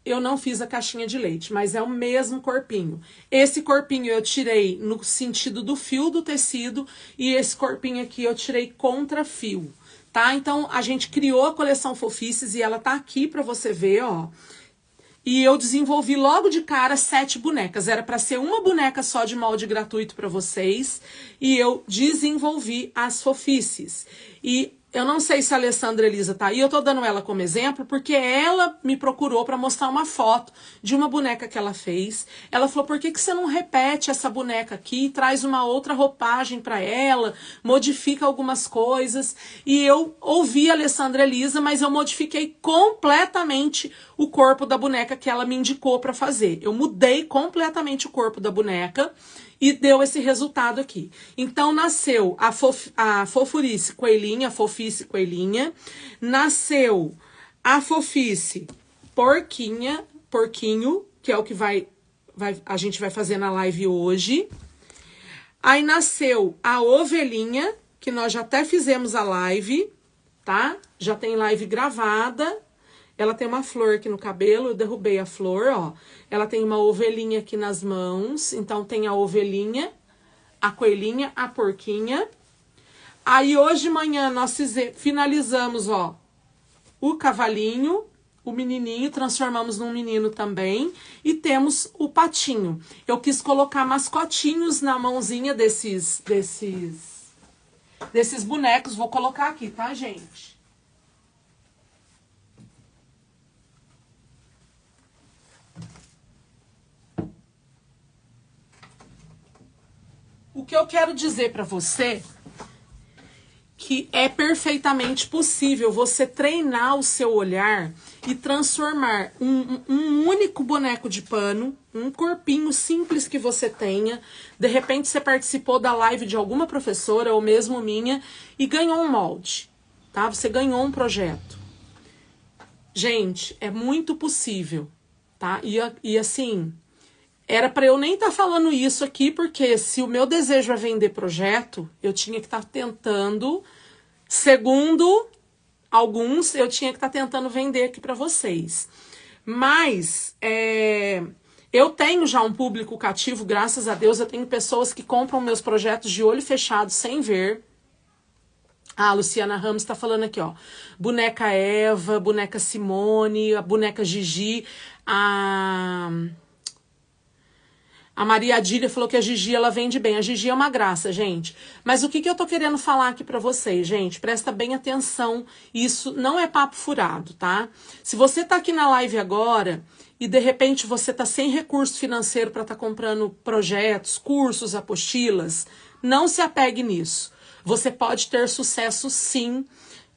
eu não fiz a caixinha de leite, mas é o mesmo corpinho. Esse corpinho eu tirei no sentido do fio do tecido, e esse corpinho aqui eu tirei contra fio, tá? Então, a gente criou a coleção Fofices e ela tá aqui pra você ver, ó. E eu desenvolvi logo de cara 7 bonecas. Era para ser uma boneca só de molde gratuito para vocês. E eu desenvolvi as Fofices. E eu não sei se a Alessandra Elisa tá aí, eu tô dando ela como exemplo, porque ela me procurou para mostrar uma foto de uma boneca que ela fez. Ela falou, por que você não repete essa boneca aqui, traz uma outra roupagem para ela, modifica algumas coisas. E eu ouvi a Alessandra Elisa, mas eu modifiquei completamente o corpo da boneca que ela me indicou para fazer. Eu mudei completamente o corpo da boneca e deu esse resultado aqui. Então, nasceu a Fofurice Coelhinha, a Fofice Coelhinha. Nasceu a Fofice Porquinho, que é o que a gente vai fazer na live hoje. Aí nasceu a Ovelhinha, que nós já até fizemos a live, tá? Já tem live gravada. Ela tem uma flor aqui no cabelo, eu derrubei a flor, ó. Ela tem uma ovelhinha aqui nas mãos, então tem a ovelhinha, a coelhinha, a porquinha. Aí hoje de manhã nós finalizamos, ó, o cavalinho, o menininho, transformamos num menino também. E temos o patinho. Eu quis colocar mascotinhos na mãozinha desses bonecos. Vou colocar aqui, tá, gente? O que eu quero dizer para você que é perfeitamente possível você treinar o seu olhar e transformar um único boneco de pano, um corpinho simples que você tenha. De repente você participou da live de alguma professora ou mesmo minha e ganhou um molde, tá? Você ganhou um projeto. Gente, é muito possível, tá? E assim, era para eu nem estar falando isso aqui, porque se o meu desejo é vender projeto, eu tinha que estar tentando, segundo alguns, eu tinha que estar tentando vender aqui para vocês. Mas eu tenho já um público cativo, graças a Deus, eu tenho pessoas que compram meus projetos de olho fechado, sem ver. A Luciana Ramos está falando aqui, ó. Boneca Eva, boneca Simone, a boneca Gigi. A Maria Adília falou que a Gigi, ela vende bem. A Gigi é uma graça, gente. Mas o que eu tô querendo falar aqui pra vocês, gente? Presta bem atenção. Isso não é papo furado, tá? Se você tá aqui na live agora e de repente você tá sem recurso financeiro para tá comprando projetos, cursos, apostilas, não se apegue nisso. Você pode ter sucesso sim.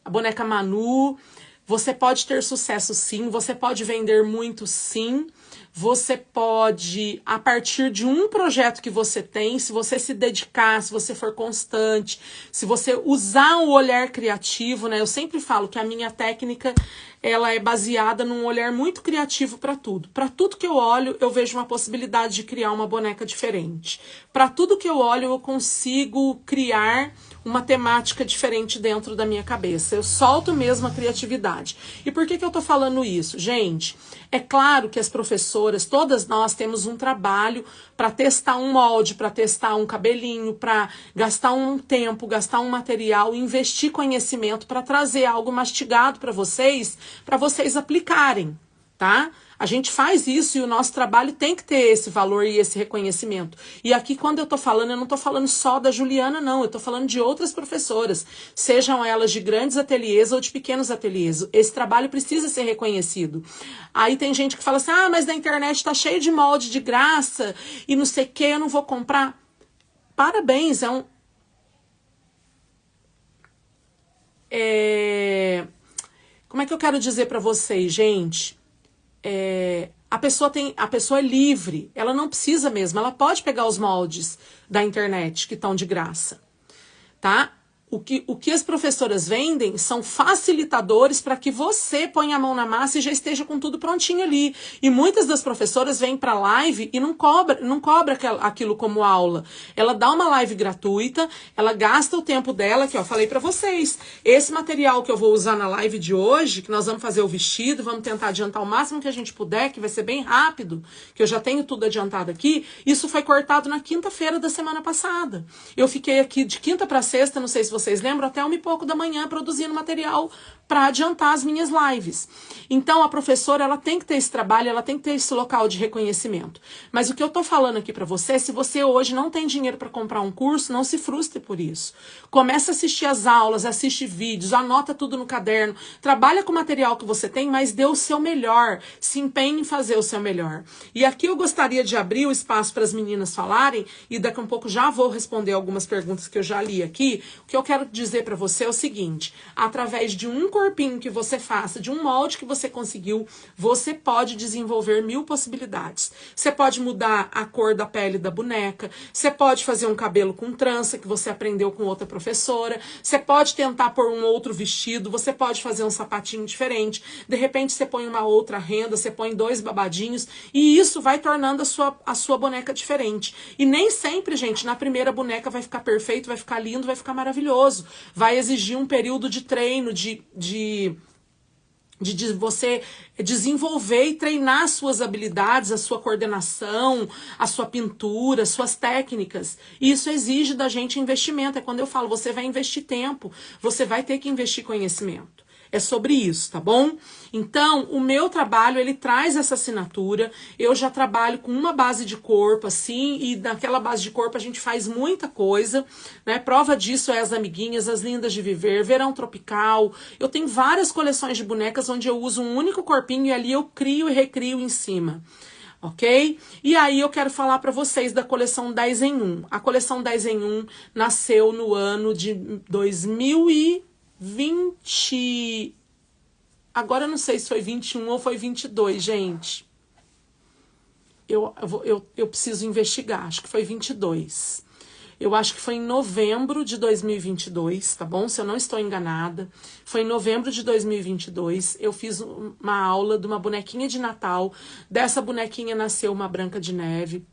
A boneca Manu, você pode ter sucesso sim. Você pode vender muito sim. Você pode, a partir de um projeto que você tem, se você se dedicar, se você for constante, se você usar o olhar criativo, né? Eu sempre falo que a minha técnica, ela é baseada num olhar muito criativo para tudo. Para tudo que eu olho, eu vejo uma possibilidade de criar uma boneca diferente. Para tudo que eu olho, eu consigo criar uma temática diferente dentro da minha cabeça. Eu solto mesmo a criatividade. E por que eu tô falando isso? Gente, é claro que as professoras, todas nós temos um trabalho para testar um molde, para testar um cabelinho, para gastar um tempo, gastar um material, investir conhecimento para trazer algo mastigado para vocês aplicarem, tá? A gente faz isso e o nosso trabalho tem que ter esse valor e esse reconhecimento. E aqui, quando eu tô falando, eu não tô falando só da Juliana, não. Eu tô falando de outras professoras, sejam elas de grandes ateliês ou de pequenos ateliês. Esse trabalho precisa ser reconhecido. Aí tem gente que fala assim, ah, mas na internet tá cheio de molde de graça e não sei o que, eu não vou comprar. Parabéns, Como é que eu quero dizer pra vocês, gente? A pessoa é livre, ela não precisa mesmo, ela pode pegar os moldes da internet que estão de graça, tá? O que as professoras vendem são facilitadores para que você ponha a mão na massa e já esteja com tudo prontinho ali. E muitas das professoras vêm para a live e não cobra aquilo como aula. Ela dá uma live gratuita, ela gasta o tempo dela, que ó, falei para vocês. Esse material que eu vou usar na live de hoje, que nós vamos fazer o vestido, vamos tentar adiantar o máximo que a gente puder, que vai ser bem rápido, que eu já tenho tudo adiantado aqui, isso foi cortado na quinta-feira da semana passada. Eu fiquei aqui de quinta para sexta, não sei se vocês lembram, até 1h pouco da manhã produzindo material para adiantar as minhas lives. Então, a professora, ela tem que ter esse trabalho, ela tem que ter esse local de reconhecimento. Mas o que eu tô falando aqui para você, se você hoje não tem dinheiro para comprar um curso, não se frustre por isso. Começa a assistir as aulas, assiste vídeos, anota tudo no caderno, trabalha com o material que você tem, mas dê o seu melhor, se empenhe em fazer o seu melhor. E aqui eu gostaria de abrir o espaço para as meninas falarem, e daqui a um pouco já vou responder algumas perguntas que eu já li aqui. O que eu quero dizer para você é o seguinte, através de um corpinho que você faça, de um molde que você conseguiu, você pode desenvolver 1000 possibilidades. Você pode mudar a cor da pele da boneca, você pode fazer um cabelo com trança que você aprendeu com outra professora, você pode tentar pôr um outro vestido, você pode fazer um sapatinho diferente, de repente você põe uma outra renda, você põe 2 babadinhos, e isso vai tornando a sua boneca diferente. E nem sempre, gente, na primeira boneca vai ficar perfeito, vai ficar lindo, vai ficar maravilhoso. Vai exigir um período de treino, de você desenvolver e treinar suas habilidades, a sua coordenação, a sua pintura, suas técnicas. E isso exige da gente investimento. É quando eu falo, você vai investir tempo, você vai ter que investir conhecimento. É sobre isso, tá bom? Então, o meu trabalho, ele traz essa assinatura. Eu já trabalho com uma base de corpo, assim, e naquela base de corpo a gente faz muita coisa, né? Prova disso é as amiguinhas, as lindas de viver, verão tropical. Eu tenho várias coleções de bonecas onde eu uso um único corpinho e ali eu crio e recrio em cima. Ok? E aí eu quero falar para vocês da coleção 10 em 1. A coleção 10 em 1 nasceu no ano de 2020, agora eu não sei se foi 21 ou foi 22, gente. Eu preciso investigar, acho que foi 22. Eu acho que foi em novembro de 2022, tá bom? Se eu não estou enganada. Foi em novembro de 2022, eu fiz uma aula de uma bonequinha de Natal. Dessa bonequinha nasceu uma Branca de Neve.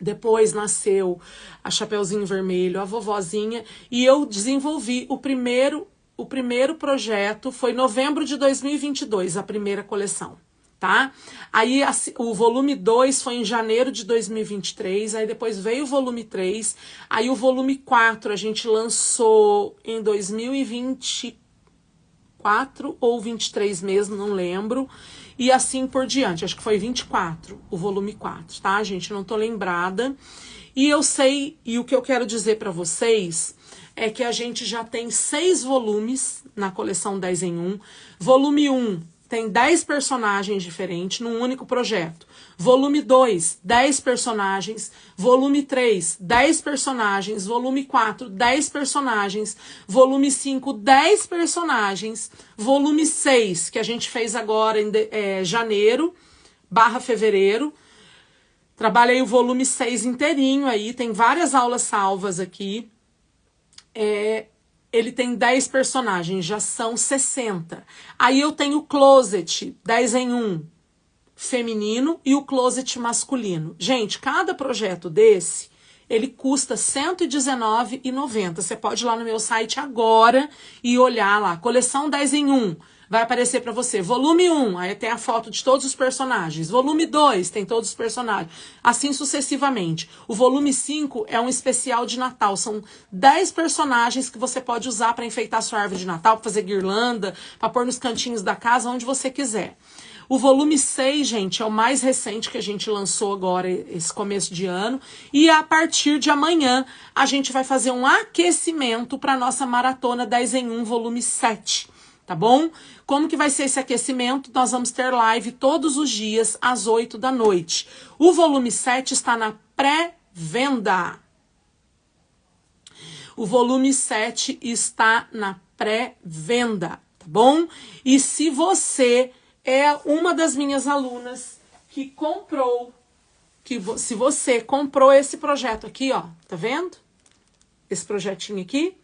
Depois nasceu a Chapeuzinho Vermelho, a vovozinha. E eu desenvolvi o primeiro projeto, foi em novembro de 2022, a primeira coleção, tá? Aí o volume 2 foi em janeiro de 2023, aí depois veio o volume 3, aí o volume 4 a gente lançou em 2024 ou 23 mesmo, não lembro. e assim por diante. Acho que foi 24, o volume 4, tá, gente? Não tô lembrada. E eu sei, e o que eu quero dizer para vocês é que a gente já tem 6 volumes na coleção 10 em 1. Volume 1 tem 10 personagens diferentes num único projeto. Volume 2, 10 personagens. Volume 3, 10 personagens. Volume 4, 10 personagens. Volume 5, 10 personagens. Volume 6, que a gente fez agora em janeiro/fevereiro. Trabalhei o volume 6 inteirinho aí, tem várias aulas salvas aqui. Ele tem 10 personagens, já são 60. Aí eu tenho o Closet 10 em 1 feminino e o Closet masculino. Gente, cada projeto desse, ele custa R$ 119,90. Você pode ir lá no meu site agora e olhar lá, coleção 10 em 1. Vai aparecer para você, volume 1, aí tem a foto de todos os personagens. Volume 2, tem todos os personagens. Assim sucessivamente. O volume 5 é um especial de Natal. São 10 personagens que você pode usar para enfeitar sua árvore de Natal, para fazer guirlanda, para pôr nos cantinhos da casa, onde você quiser. O volume 6, gente, é o mais recente que a gente lançou agora, esse começo de ano. E a partir de amanhã, a gente vai fazer um aquecimento para nossa maratona 10 em 1, volume 7. Tá bom? Como que vai ser esse aquecimento? Nós vamos ter live todos os dias às 8 da noite. O volume 7 está na pré-venda. O volume 7 está na pré-venda, tá bom? E se você é uma das minhas alunas que comprou, se você comprou esse projeto aqui, ó, tá vendo? Esse projetinho aqui.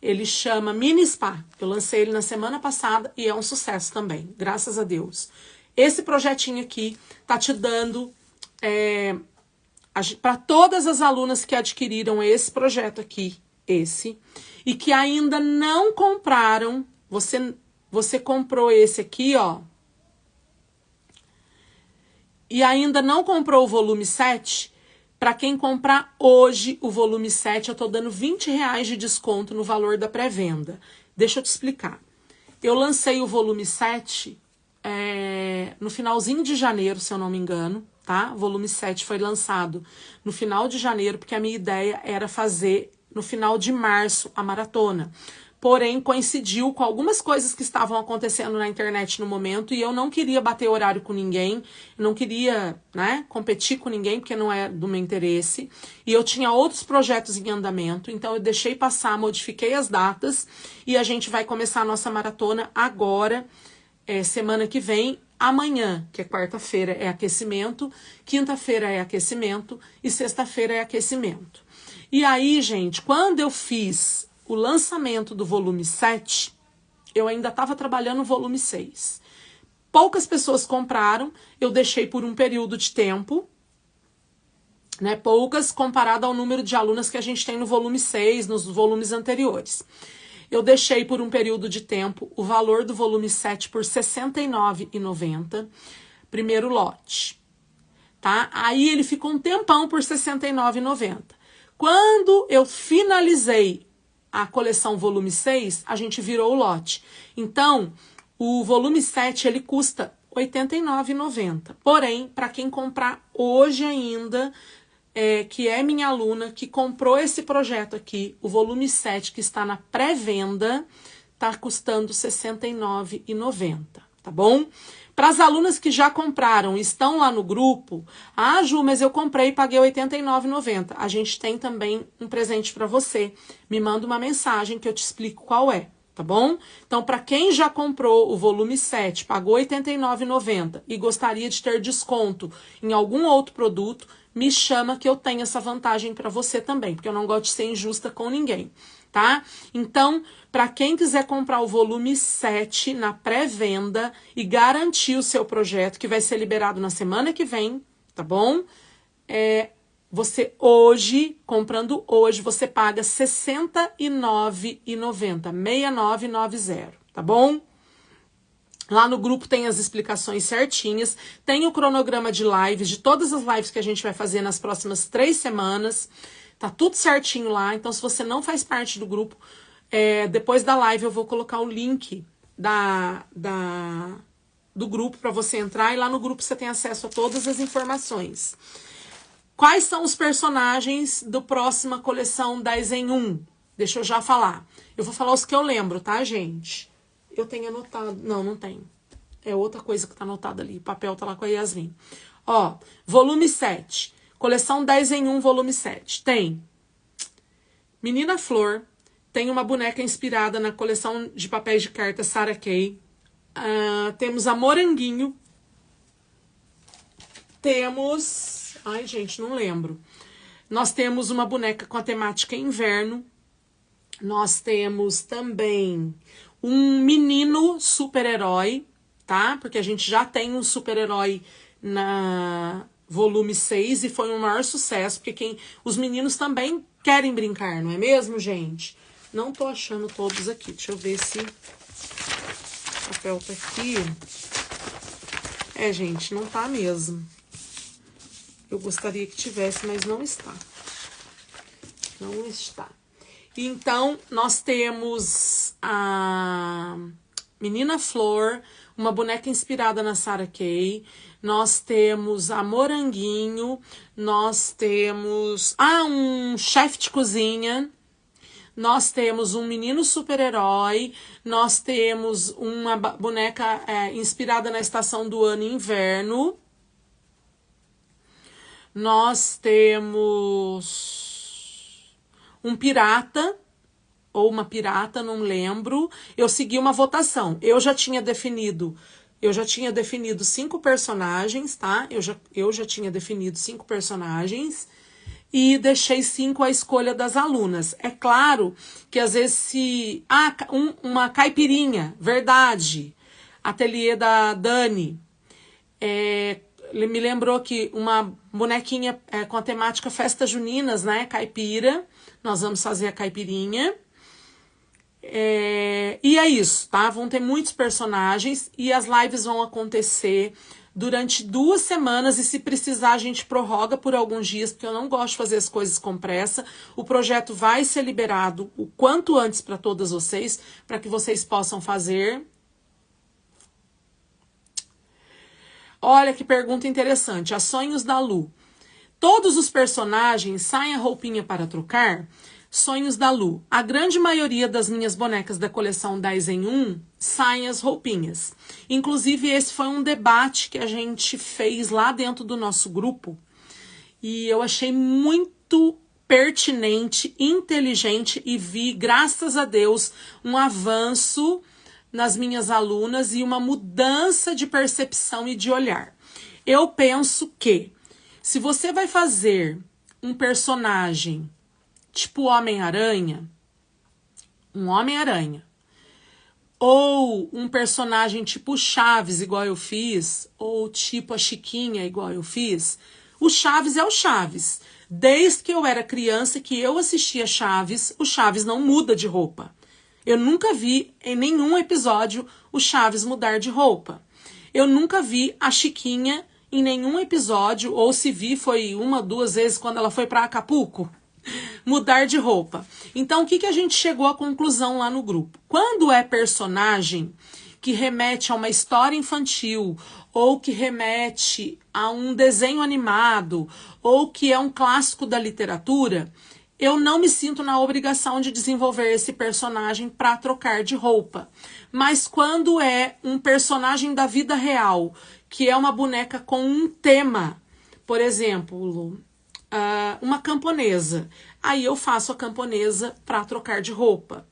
Ele chama Mini Spa. Eu lancei ele na semana passada e é um sucesso também, graças a Deus. Esse projetinho aqui tá te dando para todas as alunas que adquiriram esse projeto aqui, e que ainda não compraram, você comprou esse aqui, ó, e ainda não comprou o volume 7, para quem comprar hoje o volume 7, eu tô dando R$20 de desconto no valor da pré-venda. Deixa eu te explicar. Eu lancei o volume 7 no finalzinho de janeiro, se eu não me engano, tá? O volume 7 foi lançado no final de janeiro, porque a minha ideia era fazer no final de março a maratona. Porém, coincidiu com algumas coisas que estavam acontecendo na internet no momento e eu não queria bater horário com ninguém, não queria, né, competir com ninguém, porque não é do meu interesse. E eu tinha outros projetos em andamento, então eu deixei passar, modifiquei as datas e a gente vai começar a nossa maratona agora, semana que vem. Amanhã, que é quarta-feira, é aquecimento, quinta-feira é aquecimento e sexta-feira é aquecimento. E aí, gente, quando eu fiz o lançamento do volume 7, eu ainda estava trabalhando no volume 6. Poucas pessoas compraram, eu deixei por um período de tempo, né? Poucas comparado ao número de alunas que a gente tem no volume 6, nos volumes anteriores. Eu deixei por um período de tempo o valor do volume 7 por R$ 69,90, primeiro lote, tá? Aí ele ficou um tempão por R$ 69,90. Quando eu finalizei a coleção volume 6, a gente virou o lote. Então, o volume 7, ele custa R$ 89,90. Porém, para quem comprar hoje ainda, que é minha aluna, que comprou esse projeto aqui, o volume 7, que está na pré-venda, está custando R$ 69,90, tá bom? Para as alunas que já compraram, estão lá no grupo, ah, Ju, mas eu comprei e paguei R$ 89,90. A gente tem também um presente para você. Me manda uma mensagem que eu te explico qual é, tá bom? Então, para quem já comprou o volume 7, pagou R$ 89,90 e gostaria de ter desconto em algum outro produto, me chama que eu tenho essa vantagem para você também, porque eu não gosto de ser injusta com ninguém, tá? Então, para quem quiser comprar o volume 7 na pré-venda e garantir o seu projeto, que vai ser liberado na semana que vem, tá bom? Você hoje, comprando hoje, você paga R$ 69,90, 69,90, tá bom? Lá no grupo tem as explicações certinhas, tem o cronograma de lives, de todas as lives que a gente vai fazer nas próximas 3 semanas, tá tudo certinho lá. Então, se você não faz parte do grupo, depois da live eu vou colocar o link do grupo para você entrar, e lá no grupo você tem acesso a todas as informações. Quais são os personagens do próxima coleção 10 em 1? Deixa eu já falar. Eu vou falar os que eu lembro, tá, gente? Eu tenho anotado. Não, não tenho. É outra coisa que tá anotada ali. O papel tá lá com a Yasmin. Ó, volume 7. Coleção 10 em 1, volume 7. Tem Menina Flor. Tem uma boneca inspirada na coleção de papéis de cartas Sarah Kay. Temos a Moranguinho. Temos... Ai, gente, não lembro. Nós temos uma boneca com a temática inverno. Nós temos também um menino super-herói, tá? Porque a gente já tem um super-herói na volume 6 e foi um maior sucesso, porque os meninos também querem brincar, não é mesmo, gente? Não tô achando todos aqui. Deixa eu ver se o papel tá aqui. É, gente, não tá mesmo. Eu gostaria que tivesse, mas não está. Não está. Então, nós temos a Menina Flor, uma boneca inspirada na Sarah Kay. Nós temos a Moranguinho. Nós temos um chefe de cozinha. Nós temos um menino super-herói. Nós temos uma boneca inspirada na estação do ano inverno. Nós temos um pirata, ou uma pirata, não lembro. Eu segui uma votação. Eu já tinha definido 5 personagens, tá? Eu já tinha definido 5 personagens e deixei 5 à escolha das alunas. É claro que às vezes uma caipirinha, verdade. Ateliê da Dani. Me lembrou que uma bonequinha com a temática festas juninas, né? Caipira. Nós vamos fazer a caipirinha. E é isso, tá? Vão ter muitos personagens e as lives vão acontecer durante 2 semanas, e se precisar a gente prorroga por alguns dias, porque eu não gosto de fazer as coisas com pressa. O projeto vai ser liberado o quanto antes para todas vocês, para que vocês possam fazer. Olha que pergunta interessante. A Sonhos da Lu. Todos os personagens saem a roupinha para trocar? Sonhos da Lu. A grande maioria das minhas bonecas da coleção 10 em 1 saem as roupinhas. Inclusive, esse foi um debate que a gente fez lá dentro do nosso grupo. E eu achei muito pertinente, inteligente, e vi, graças a Deus, um avanço nas minhas alunas e uma mudança de percepção e de olhar. Eu penso que, se você vai fazer um personagem tipo Homem-Aranha, ou um personagem tipo Chaves, igual eu fiz, ou tipo a Chiquinha, igual eu fiz, o Chaves é o Chaves. Desde que eu era criança, que eu assistia Chaves, o Chaves não muda de roupa. Eu nunca vi em nenhum episódio o Chaves mudar de roupa. Eu nunca vi a Chiquinha em nenhum episódio, ou se vi foi 1, 2 vezes quando ela foi para Acapulco, mudar de roupa. Então, o que a gente chegou à conclusão lá no grupo? Quando é personagem que remete a uma história infantil, ou que remete a um desenho animado, ou que é um clássico da literatura, eu não me sinto na obrigação de desenvolver esse personagem para trocar de roupa. Mas quando é um personagem da vida real, que é uma boneca com um tema, por exemplo, uma camponesa, aí eu faço a camponesa para trocar de roupa.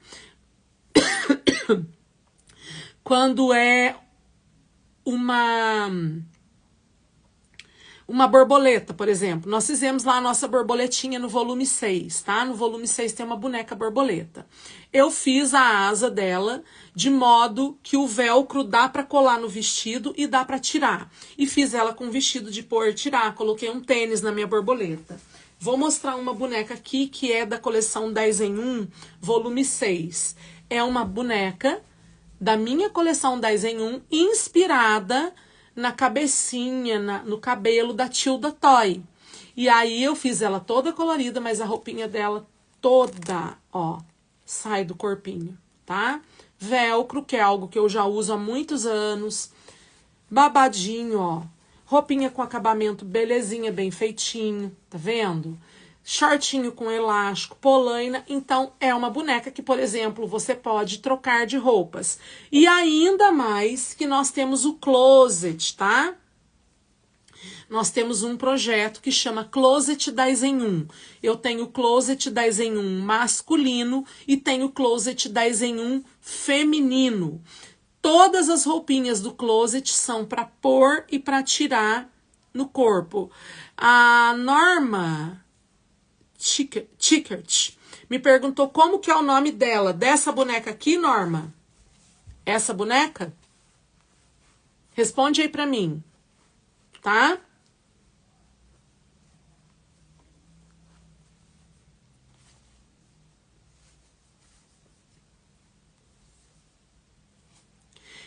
Quando é uma borboleta, por exemplo. Nós fizemos lá a nossa borboletinha no volume 6, tá? No volume 6 tem uma boneca borboleta. Eu fiz a asa dela de modo que o velcro dá para colar no vestido e dá para tirar. E fiz ela com vestido de pôr e tirar. Coloquei um tênis na minha borboleta. Vou mostrar uma boneca aqui que é da coleção 10 em 1, volume 6. É uma boneca da minha coleção 10 em 1, inspirada na cabecinha, no cabelo da Tilda Toy. E aí eu fiz ela toda colorida, mas a roupinha dela toda, ó, sai do corpinho, tá? Velcro, que é algo que eu já uso há muitos anos. babadinho, ó. Roupinha com acabamento belezinha, bem feitinho, tá vendo? Shortinho com elástico, polaina. Então, é uma boneca que, por exemplo, você pode trocar de roupas. E ainda mais que nós temos o closet, tá? Nós temos um projeto que chama Closet 10 em 1. Eu tenho o Closet 10 em 1 masculino e tenho o Closet 10 em 1 feminino. Todas as roupinhas do closet são para pôr e para tirar no corpo. A Norma Tickert me perguntou como que é o nome dela, dessa boneca aqui, Norma. Essa boneca? Responde aí para mim, tá?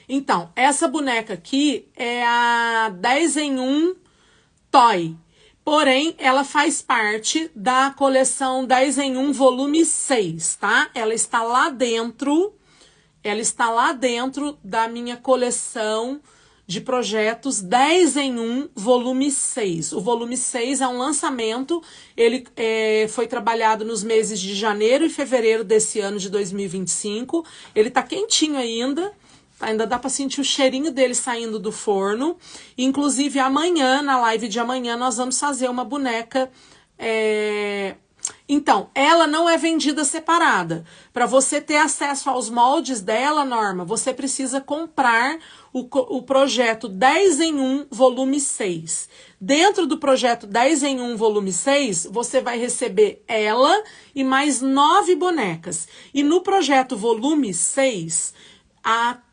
Então, essa boneca aqui é a 10 em 1 Toy. Porém, ela faz parte da coleção 10 em 1 volume 6, tá? Ela está lá dentro da minha coleção de projetos 10 em 1 volume 6. O volume 6 é um lançamento, ele foi trabalhado nos meses de janeiro e fevereiro desse ano de 2025. Ele tá quentinho ainda. Ainda dá para sentir o cheirinho dele saindo do forno. Inclusive, amanhã, na live de amanhã, nós vamos fazer uma boneca. Então, ela não é vendida separada. Para você ter acesso aos moldes dela, Norma, você precisa comprar o projeto 10 em 1, volume 6. Dentro do projeto 10 em 1, volume 6, você vai receber ela e mais 9 bonecas. E no projeto volume 6...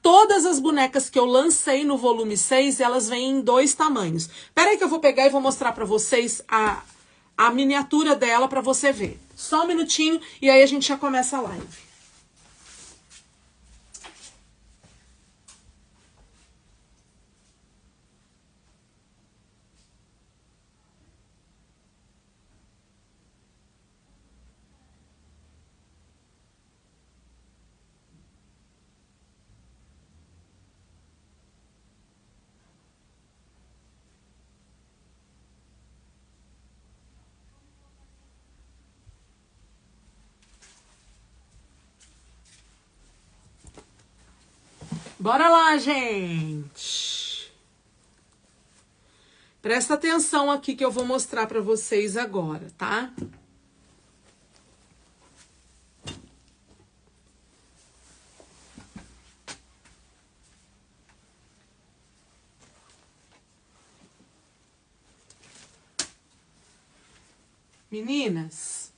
todas as bonecas que eu lancei no volume 6, elas vêm em 2 tamanhos. Pera aí que eu vou pegar e vou mostrar pra vocês a miniatura dela pra você ver. Só um minutinho e aí a gente já começa a live. Bora lá, gente! Presta atenção aqui que eu vou mostrar pra vocês agora, tá? Meninas,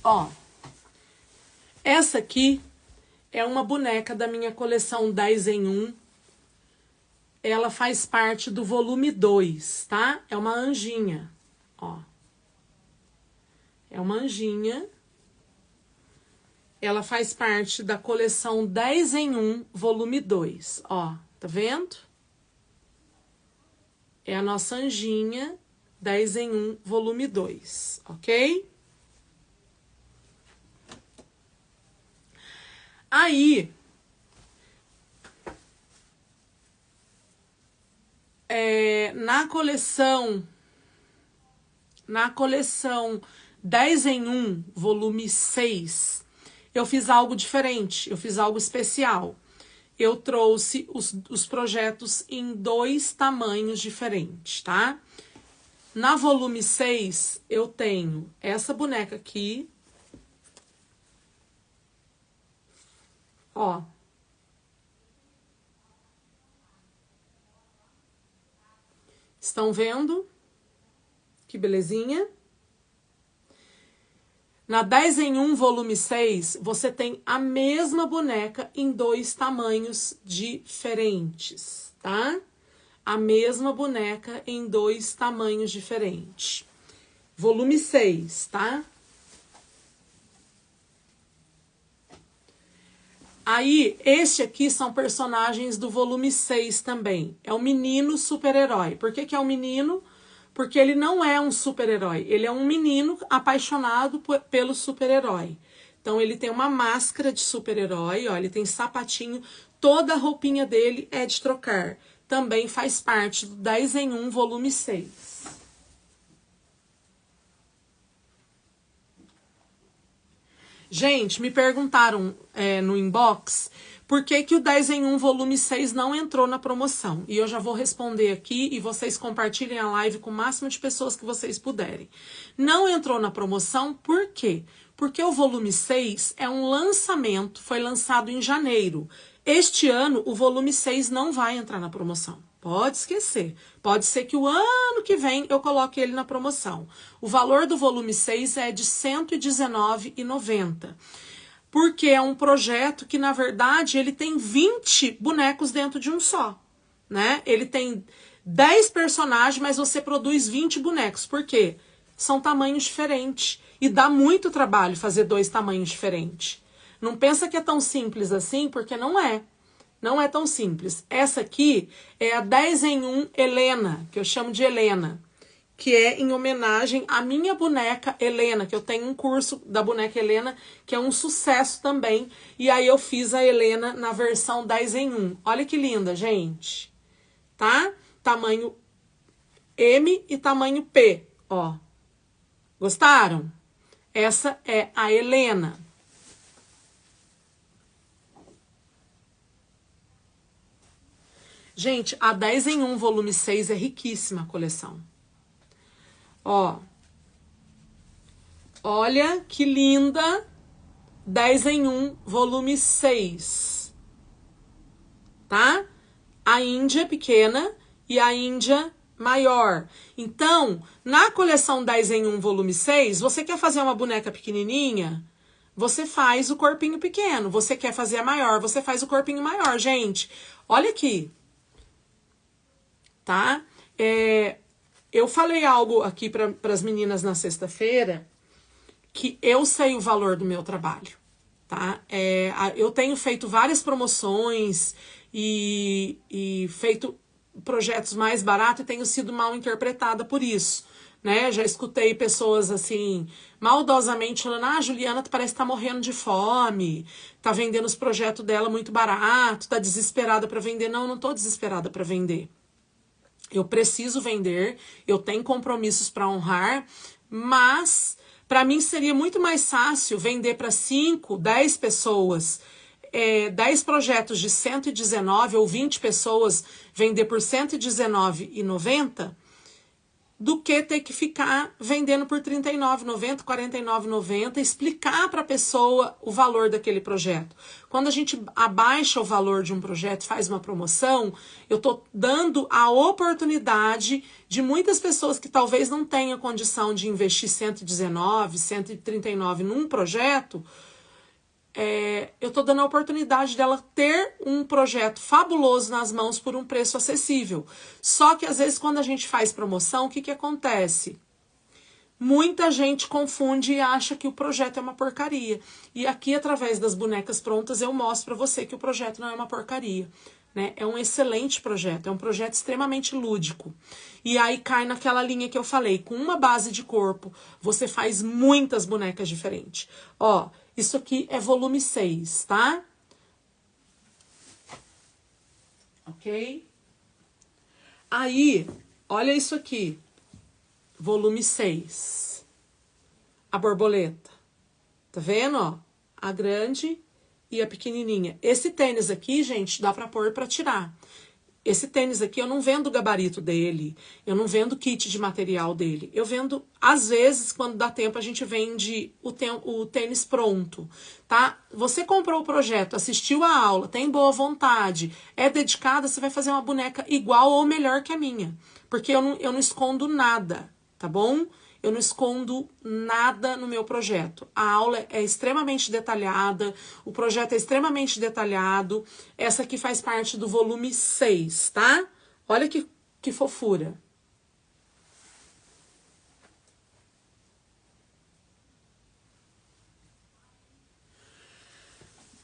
ó, essa aqui é uma boneca da minha coleção 10 em 1. Ela faz parte do volume 2, tá? É uma anjinha, ó. É uma anjinha. Ela faz parte da coleção 10 em 1, volume 2, ó. Tá vendo? É a nossa anjinha 10 em 1, volume 2, ok? Aí, na coleção 10 em 1, volume 6, eu fiz algo diferente, eu fiz algo especial. Eu trouxe os projetos em 2 tamanhos diferentes, tá? Na volume 6, eu tenho essa boneca aqui. Ó. Estão vendo? Que belezinha. Na 10 em 1, volume 6, você tem a mesma boneca em 2 tamanhos diferentes, tá? A mesma boneca em 2 tamanhos diferentes. Volume 6, tá? Aí, este aqui são personagens do volume 6 também. É o menino super-herói. Por que que é um menino? Porque ele não é um super-herói. Ele é um menino apaixonado pelo super-herói. Então, ele tem uma máscara de super-herói, ó. Ele tem sapatinho. Toda a roupinha dele é de trocar. também faz parte do 10 em 1, volume 6. Gente, me perguntaram no inbox por que o 10 em 1 volume 6 não entrou na promoção. E eu já vou responder aqui e vocês compartilhem a live com o máximo de pessoas que vocês puderem. Não entrou na promoção por quê? Porque o volume 6 é um lançamento, foi lançado em janeiro. Este ano, o volume 6 não vai entrar na promoção. Pode esquecer. Pode ser que o ano que vem eu coloque ele na promoção. O valor do volume 6 é de R$ 119,90. Porque é um projeto que, na verdade, ele tem 20 bonecos dentro de um só. Né? Ele tem 10 personagens, mas você produz 20 bonecos. Por quê? São tamanhos diferentes. E dá muito trabalho fazer 2 tamanhos diferentes. Não pensa que é tão simples assim, porque não é. Não é tão simples. Essa aqui é a 10 em 1 Helena, que eu chamo de Helena, que é em homenagem à minha boneca Helena, que eu tenho um curso da boneca Helena, que é um sucesso também. E aí eu fiz a Helena na versão 10 em 1. Olha que linda, gente. Tá? Tamanho M e tamanho P, ó. Gostaram? Essa é a Helena. Gente, a 10 em 1 volume 6 é riquíssima a coleção. Ó. Olha que linda 10 em 1 volume 6. Tá? A Índia pequena e a Índia maior. Então, na coleção 10 em 1 volume 6, você quer fazer uma boneca pequenininha? Você faz o corpinho pequeno. Você quer fazer a maior? Você faz o corpinho maior. Gente, olha aqui. Tá? Eu falei algo aqui para as meninas na sexta-feira que eu sei o valor do meu trabalho. Tá? Eu tenho feito várias promoções e feito projetos mais baratos e tenho sido mal interpretada por isso. Né? Já escutei pessoas assim, maldosamente falando, Juliana parece que tá morrendo de fome, tá vendendo os projetos dela muito barato, tá desesperada para vender. Não, não tô desesperada para vender. Eu preciso vender, eu tenho compromissos para honrar, mas para mim seria muito mais fácil vender para 5, 10 pessoas, 10 projetos de 119 ou 20 pessoas vender por R$ 119,90 do que ter que ficar vendendo por R$ 39,90, R$ 49,90, explicar para a pessoa o valor daquele projeto. Quando a gente abaixa o valor de um projeto, faz uma promoção, eu estou dando a oportunidade de muitas pessoas que talvez não tenham condição de investir 119, 139 num projeto, eu estou dando a oportunidade dela ter um projeto fabuloso nas mãos por um preço acessível. Só que às vezes quando a gente faz promoção, o que acontece? Muita gente confunde e acha que o projeto é uma porcaria. E aqui, através das bonecas prontas, eu mostro para você que o projeto não é uma porcaria. Né? É um excelente projeto, é um projeto extremamente lúdico. E aí cai naquela linha que eu falei, com uma base de corpo, você faz muitas bonecas diferentes. Ó, isso aqui é volume 6, tá? Ok? Aí, olha isso aqui. Volume 6. A borboleta. Tá vendo, ó? A grande e a pequenininha. Esse tênis aqui, gente, dá pra pôr pra tirar. Esse tênis aqui, eu não vendo o gabarito dele, eu não vendo kit de material dele. Eu vendo, às vezes, quando dá tempo, a gente vende o tênis pronto, tá? Você comprou o projeto, assistiu a aula, tem boa vontade, é dedicada, você vai fazer uma boneca igual ou melhor que a minha. Porque eu não escondo nada, tá bom? Eu não escondo nada no meu projeto. A aula é extremamente detalhada, o projeto é extremamente detalhado. Essa aqui faz parte do volume 6, tá? Olha que fofura.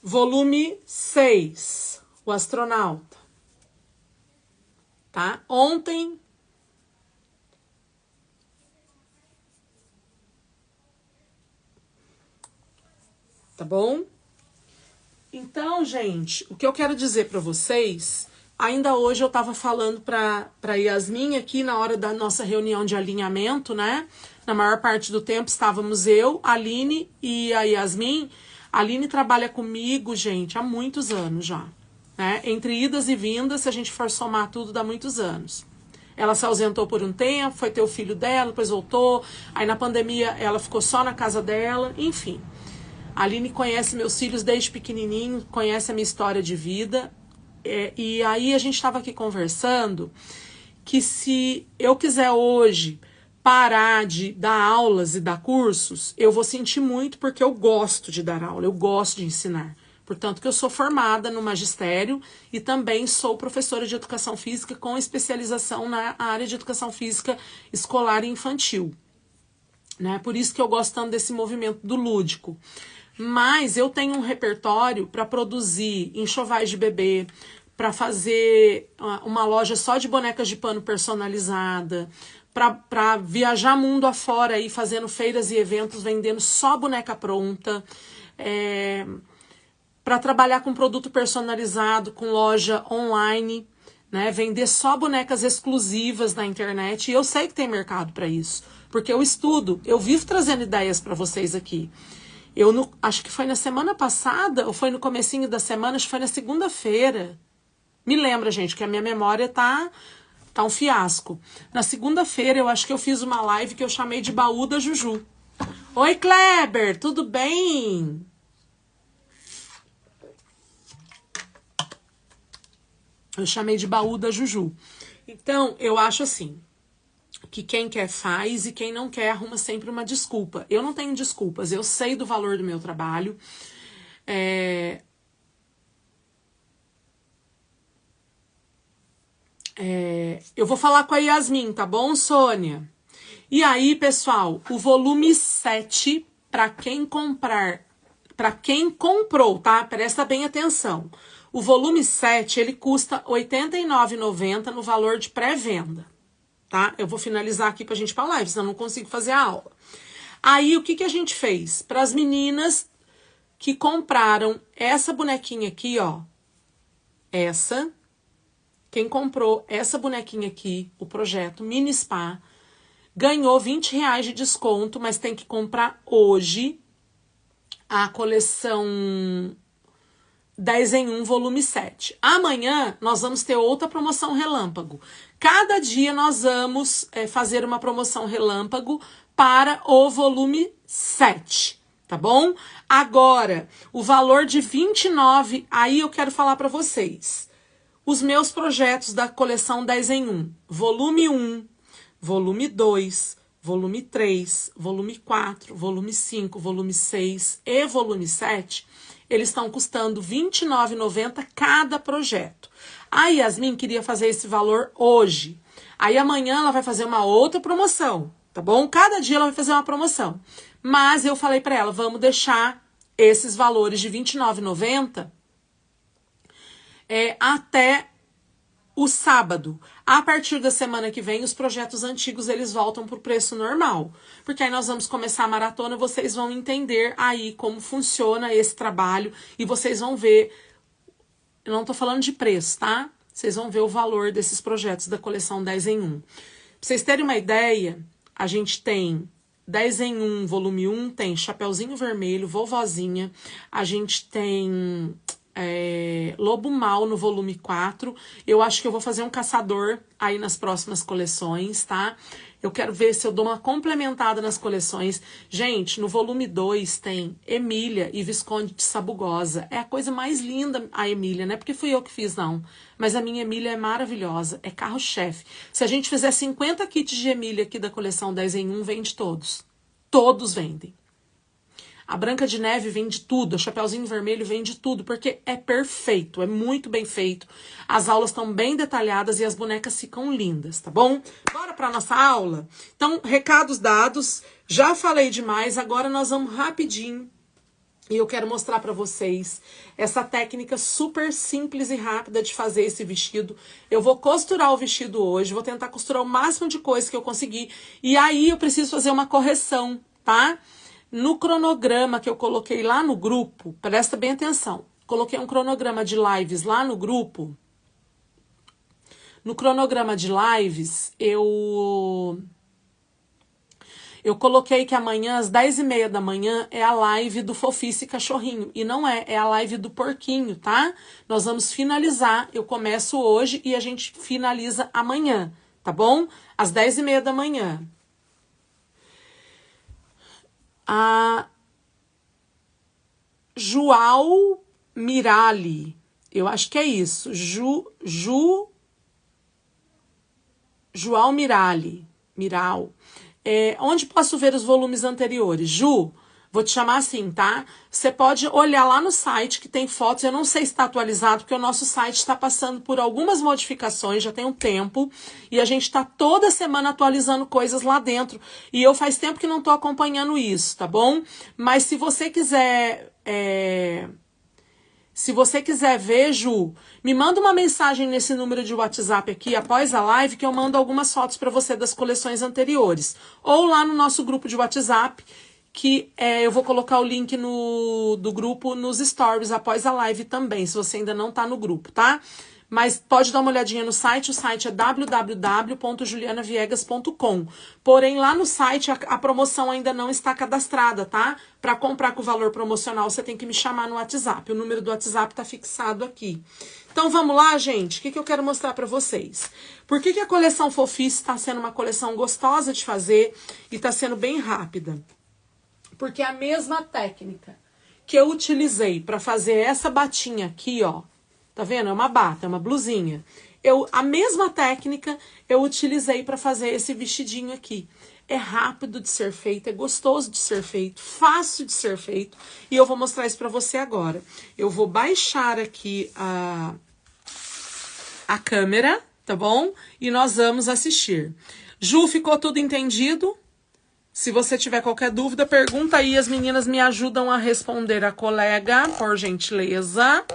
Volume 6, o astronauta. Tá? Ontem... Tá bom? Então, gente, o que eu quero dizer para vocês, Ainda hoje eu estava falando para Yasmin aqui na hora da nossa reunião de alinhamento, né? Na maior parte do tempo estávamos eu, a Aline e a Yasmin. A Aline trabalha comigo, gente, há muitos anos já, né? Entre idas e vindas, se a gente for somar tudo, dá muitos anos. Ela se ausentou por um tempo, foi ter o filho dela, depois voltou. Aí na pandemia ela ficou só na casa dela, enfim. A Aline conhece meus filhos desde pequenininho, conhece a minha história de vida. E aí a gente estava aqui conversando que se eu quiser hoje parar de dar aulas e dar cursos, eu vou sentir muito porque eu gosto de dar aula, eu gosto de ensinar. Portanto, que eu sou formada no magistério e também sou professora de educação física com especialização na área de educação física escolar e infantil, né? Por isso que eu gosto tanto desse movimento do lúdico. Mas eu tenho um repertório para produzir enxovais de bebê, para fazer uma loja só de bonecas de pano personalizada, para viajar mundo afora aí, fazendo feiras e eventos, vendendo só boneca pronta, para trabalhar com produto personalizado, com loja online, né? Vender só bonecas exclusivas na internet. E eu sei que tem mercado para isso, porque eu estudo, eu vivo trazendo ideias para vocês aqui. Acho que foi na semana passada, ou foi no comecinho da semana, acho que foi na segunda-feira. Me lembra, gente, que a minha memória tá um fiasco. Na segunda-feira, eu acho que eu fiz uma live que eu chamei de Baú da Juju. Oi, Kleber, tudo bem? Eu chamei de Baú da Juju. Então, eu acho assim, que quem quer faz e quem não quer arruma sempre uma desculpa. Eu não tenho desculpas, eu sei do valor do meu trabalho. Eu vou falar com a Yasmin, tá bom, Sônia? E aí, pessoal, o volume 7, para quem comprar, para quem comprou, tá? Presta bem atenção. O volume 7, ele custa R$ 89,90 no valor de pré-venda. Tá? Eu vou finalizar aqui pra gente ir pra live, senão eu não consigo fazer a aula. Aí, o que a gente fez? Para as meninas que compraram essa bonequinha aqui, ó. Quem comprou essa bonequinha aqui, o projeto Mini Spa, ganhou R$20 de desconto, mas tem que comprar hoje a coleção 10 em 1, volume 7. Amanhã nós vamos ter outra promoção relâmpago. Cada dia nós vamos fazer uma promoção relâmpago para o volume 7, tá bom? Agora, o valor de 29, aí eu quero falar para vocês. Os meus projetos da coleção 10 em 1, volume 1, volume 2, volume 3, volume 4, volume 5, volume 6 e volume 7, eles estão custando R$ 29,90 cada projeto. A Yasmin queria fazer esse valor hoje. Aí amanhã ela vai fazer uma outra promoção, tá bom? Cada dia ela vai fazer uma promoção. Mas eu falei para ela, vamos deixar esses valores de R$ 29,90 até o sábado. A partir da semana que vem, os projetos antigos eles voltam para o preço normal. Porque aí nós vamos começar a maratona, vocês vão entender aí como funciona esse trabalho e vocês vão ver. Eu não tô falando de preço, tá? Vocês vão ver o valor desses projetos da coleção 10 em 1. Pra vocês terem uma ideia, a gente tem 10 em 1, volume 1, tem Chapeuzinho Vermelho, Vovozinha, a gente tem Lobo Mal no volume 4. Eu acho que eu vou fazer um caçador aí nas próximas coleções, tá? Eu quero ver se eu dou uma complementada nas coleções. Gente, no volume 2 tem Emília e Visconde de Sabugosa. É a coisa mais linda a Emília, não é porque fui eu que fiz, não. Mas a minha Emília é maravilhosa, é carro-chefe. Se a gente fizer 50 kits de Emília aqui da coleção 10 em 1, vende todos. Todos vendem. A Branca de Neve vende tudo, a Chapeuzinho Vermelho vende tudo, porque é perfeito, é muito bem feito. As aulas estão bem detalhadas e as bonecas ficam lindas, tá bom? Bora para nossa aula? Então, recados dados, já falei demais, agora nós vamos rapidinho. E eu quero mostrar para vocês essa técnica super simples e rápida de fazer esse vestido. Eu vou costurar o vestido hoje, vou tentar costurar o máximo de coisa que eu conseguir. E aí eu preciso fazer uma correção, tá? No cronograma que eu coloquei lá no grupo, presta bem atenção, coloquei um cronograma de lives lá no grupo, No cronograma de lives, eu coloquei que amanhã, às 10h30 da manhã, é a live do Fofice Cachorrinho. E não é a live do Porquinho, tá? Nós vamos finalizar. Eu começo hoje e a gente finaliza amanhã, tá bom? Às 10h30 da manhã. A João Mirali. Eu acho que é isso. João Mirali. Miral. Onde posso ver os volumes anteriores? Ju, vou te chamar assim, tá? Você pode olhar lá no site que tem fotos. Eu não sei se está atualizado, porque o nosso site está passando por algumas modificações, já tem um tempo. E a gente está toda semana atualizando coisas lá dentro. E eu faz tempo que não estou acompanhando isso, tá bom? Mas se você quiser... Se você quiser ver, Ju, me manda uma mensagem nesse número de WhatsApp aqui, após a live, que eu mando algumas fotos para você das coleções anteriores. Ou lá no nosso grupo de WhatsApp, que eu vou colocar o link do grupo nos stories após a live também, se você ainda não está no grupo, tá? Mas pode dar uma olhadinha no site, o site é www.julianaviegas.com. Porém, lá no site a promoção ainda não está cadastrada, tá? Para comprar com o valor promocional, você tem que me chamar no WhatsApp. O número do WhatsApp está fixado aqui. Então, vamos lá, gente? O que eu quero mostrar para vocês? Por que a coleção Fofice está sendo uma coleção gostosa de fazer e está sendo bem rápida? Porque a mesma técnica que eu utilizei para fazer essa batinha aqui, ó, tá vendo? É uma bata, é uma blusinha. A mesma técnica eu utilizei para fazer esse vestidinho aqui. É rápido de ser feito, é gostoso de ser feito, fácil de ser feito. E eu vou mostrar isso para você agora. Eu vou baixar aqui a câmera, tá bom? E nós vamos assistir. Ju, ficou tudo entendido? Se você tiver qualquer dúvida, pergunta aí. As meninas me ajudam a responder a colega, por gentileza.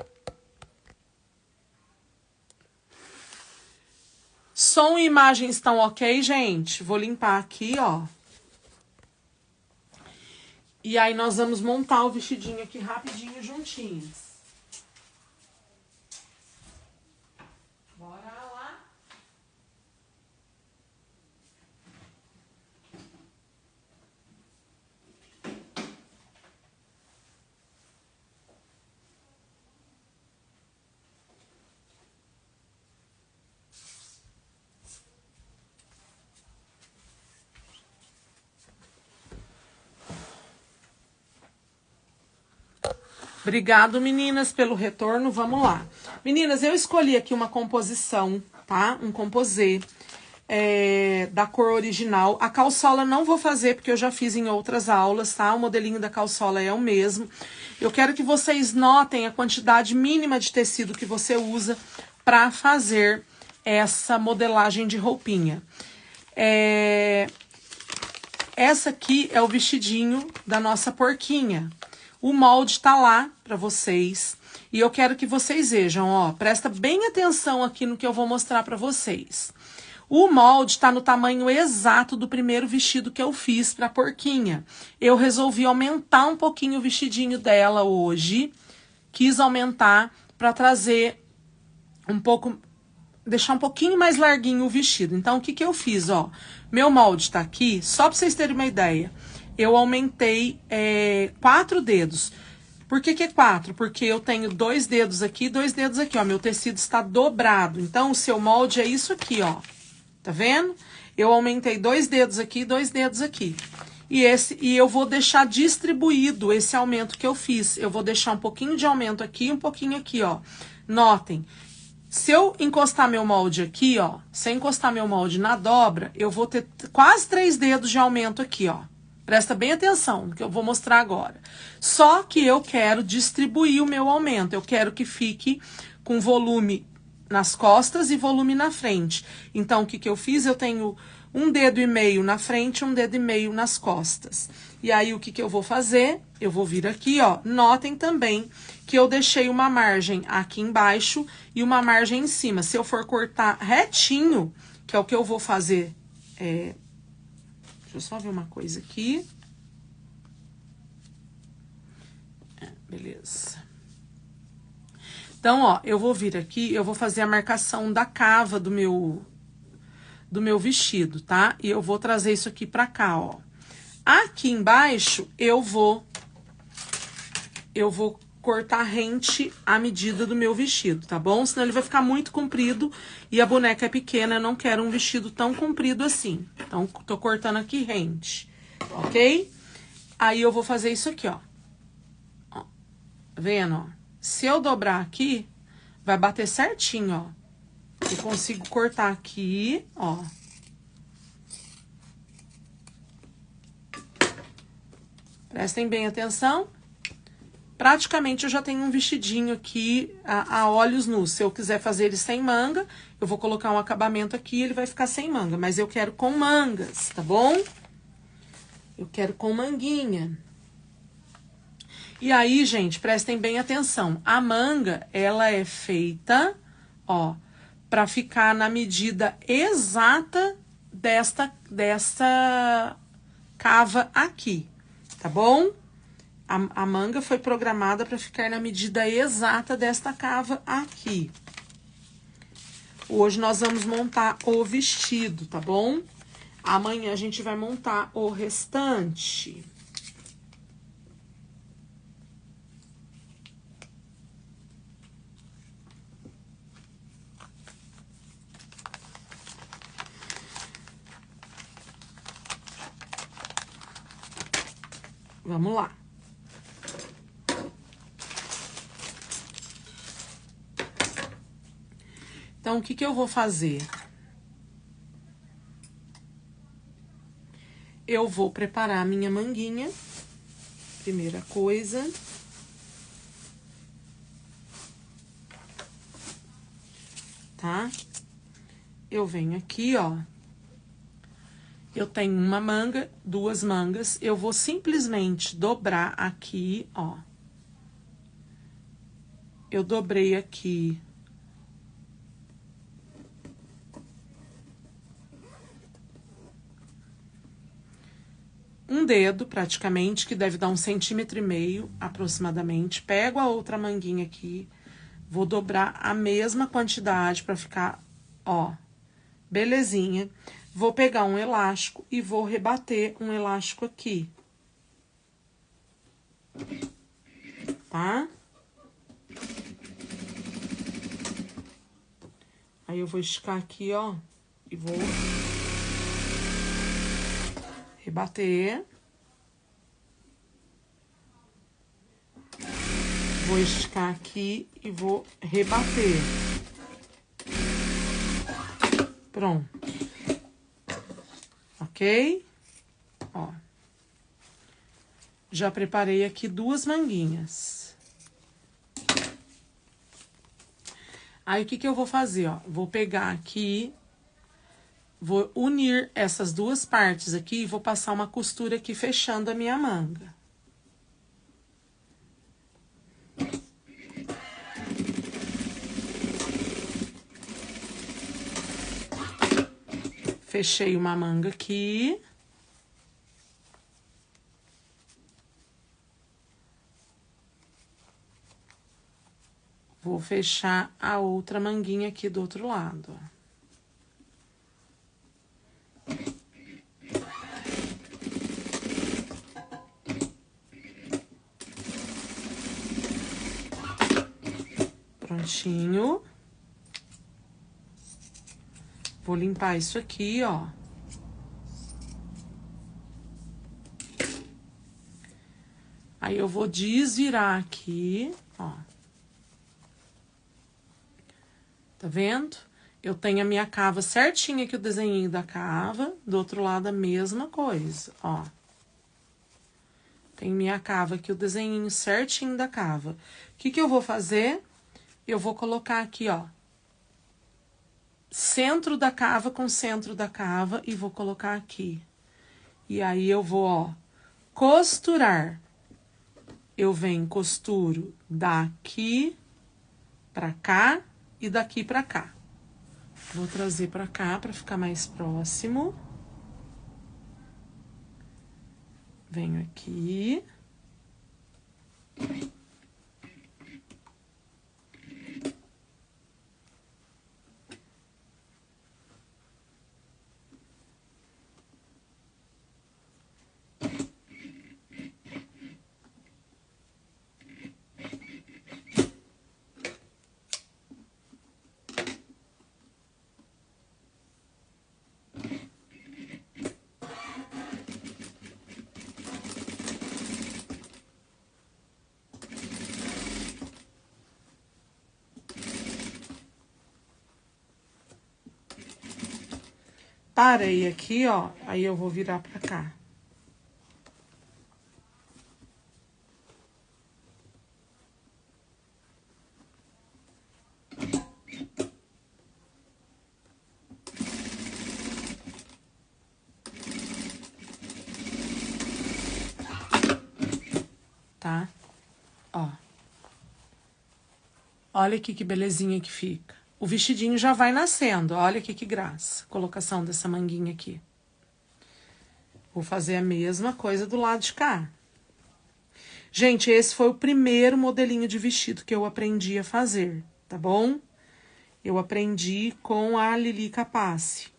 Som e imagem estão ok, gente? Vou limpar aqui, ó. E aí nós vamos montar o vestidinho aqui rapidinho, juntinhos. Bora lá. Obrigado, meninas, pelo retorno. Vamos lá. Meninas, eu escolhi aqui uma composição, tá? Um composê da cor original. A calçola não vou fazer, porque eu já fiz em outras aulas, tá? O modelinho da calçola é o mesmo. Eu quero que vocês notem a quantidade mínima de tecido que você usa para fazer essa modelagem de roupinha. Essa aqui é o vestidinho da nossa porquinha. O molde tá lá para vocês. E eu quero que vocês vejam, ó. Presta bem atenção aqui no que eu vou mostrar para vocês. O molde tá no tamanho exato do primeiro vestido que eu fiz pra porquinha. Eu resolvi aumentar um pouquinho o vestidinho dela hoje. Quis aumentar para trazer um pouco... Deixar um pouquinho mais larguinho o vestido. Então, o que eu fiz, ó? Meu molde tá aqui, só pra vocês terem uma ideia. Eu aumentei 4 dedos. Por que é 4? Porque eu tenho 2 dedos aqui e 2 dedos aqui, ó. Meu tecido está dobrado. Então, o seu molde é isso aqui, ó. Tá vendo? Eu aumentei 2 dedos aqui e 2 dedos aqui. E eu vou deixar distribuído esse aumento que eu fiz. Eu vou deixar um pouquinho de aumento aqui e um pouquinho aqui, ó. Notem. Se eu encostar meu molde aqui, ó. Se eu encostar meu molde na dobra, eu vou ter quase 3 dedos de aumento aqui, ó. Presta bem atenção no que eu vou mostrar agora. Só que eu quero distribuir o meu aumento. Eu quero que fique com volume nas costas e volume na frente. Então, o que eu fiz? Eu tenho 1,5 dedo na frente, 1,5 dedo nas costas. E aí, o que eu vou fazer? Eu vou vir aqui, ó. Notem também que eu deixei uma margem aqui embaixo e uma margem em cima. Se eu for cortar retinho, que é o que eu vou fazer... Deixa eu só ver uma coisa aqui. Beleza. Então, ó, eu vou vir aqui, eu vou fazer a marcação da cava do meu vestido, tá? E eu vou trazer isso aqui pra cá, ó. Aqui embaixo, eu vou cortar rente à medida do meu vestido, tá bom? Senão ele vai ficar muito comprido e a boneca é pequena, eu não quero um vestido tão comprido assim. Então, tô cortando aqui rente, ok? Aí, eu vou fazer isso aqui, ó. Ó, tá vendo, ó? Se eu dobrar aqui, vai bater certinho, ó. Eu consigo cortar aqui, ó. Prestem bem atenção. Praticamente eu já tenho um vestidinho aqui a olhos nus. Se eu quiser fazer ele sem manga, eu vou colocar um acabamento aqui e ele vai ficar sem manga. Mas eu quero com mangas, tá bom? Eu quero com manguinha. E aí, gente, prestem bem atenção. A manga, ela é feita, ó, pra ficar na medida exata desta cava aqui, tá bom? A manga foi programada para ficar na medida exata desta cava aqui. Hoje nós vamos montar o vestido, tá bom? Amanhã a gente vai montar o restante. Vamos lá. Então, o que eu vou fazer? Eu vou preparar a minha manguinha. Primeira coisa. Tá? Eu venho aqui, ó. Eu tenho uma manga, duas mangas. Eu vou simplesmente dobrar aqui, ó. Eu dobrei aqui. Um dedo, praticamente, que deve dar 1,5 centímetros, aproximadamente. Pego a outra manguinha aqui, vou dobrar a mesma quantidade pra ficar, ó, belezinha. Vou pegar um elástico e vou rebater um elástico aqui. Tá? Aí, eu vou esticar aqui, ó, e vou rebater. Vou esticar aqui e vou rebater. Pronto. Ok? Ó. Já preparei aqui 2 manguinhas. Aí, o que eu vou fazer, ó? Vou pegar aqui, vou unir essas 2 partes aqui e vou passar uma costura aqui fechando a minha manga. Fechei uma manga aqui. Vou fechar a outra manguinha aqui do outro lado, ó. Prontinho. Vou limpar isso aqui, ó. Aí, eu vou desvirar aqui, ó. Tá vendo? Eu tenho a minha cava certinha aqui, o desenhinho da cava. Do outro lado, a mesma coisa, ó. Tem minha cava aqui, o desenhinho certinho da cava. O que eu vou fazer? Eu vou colocar aqui, ó. Centro da cava com centro da cava e vou colocar aqui. E aí, eu vou, ó, costurar. Eu venho, costuro daqui pra cá e daqui pra cá. Vou trazer pra cá pra ficar mais próximo. Venho aqui. Parei aqui, ó, aí eu vou virar pra cá. Tá? Ó. Olha aqui que belezinha que fica. O vestidinho já vai nascendo. Olha aqui que graça. Colocação dessa manguinha aqui. Vou fazer a mesma coisa do lado de cá. Gente, esse foi o primeiro modelinho de vestido que eu aprendi a fazer, tá bom? Eu aprendi com a Lili Capace.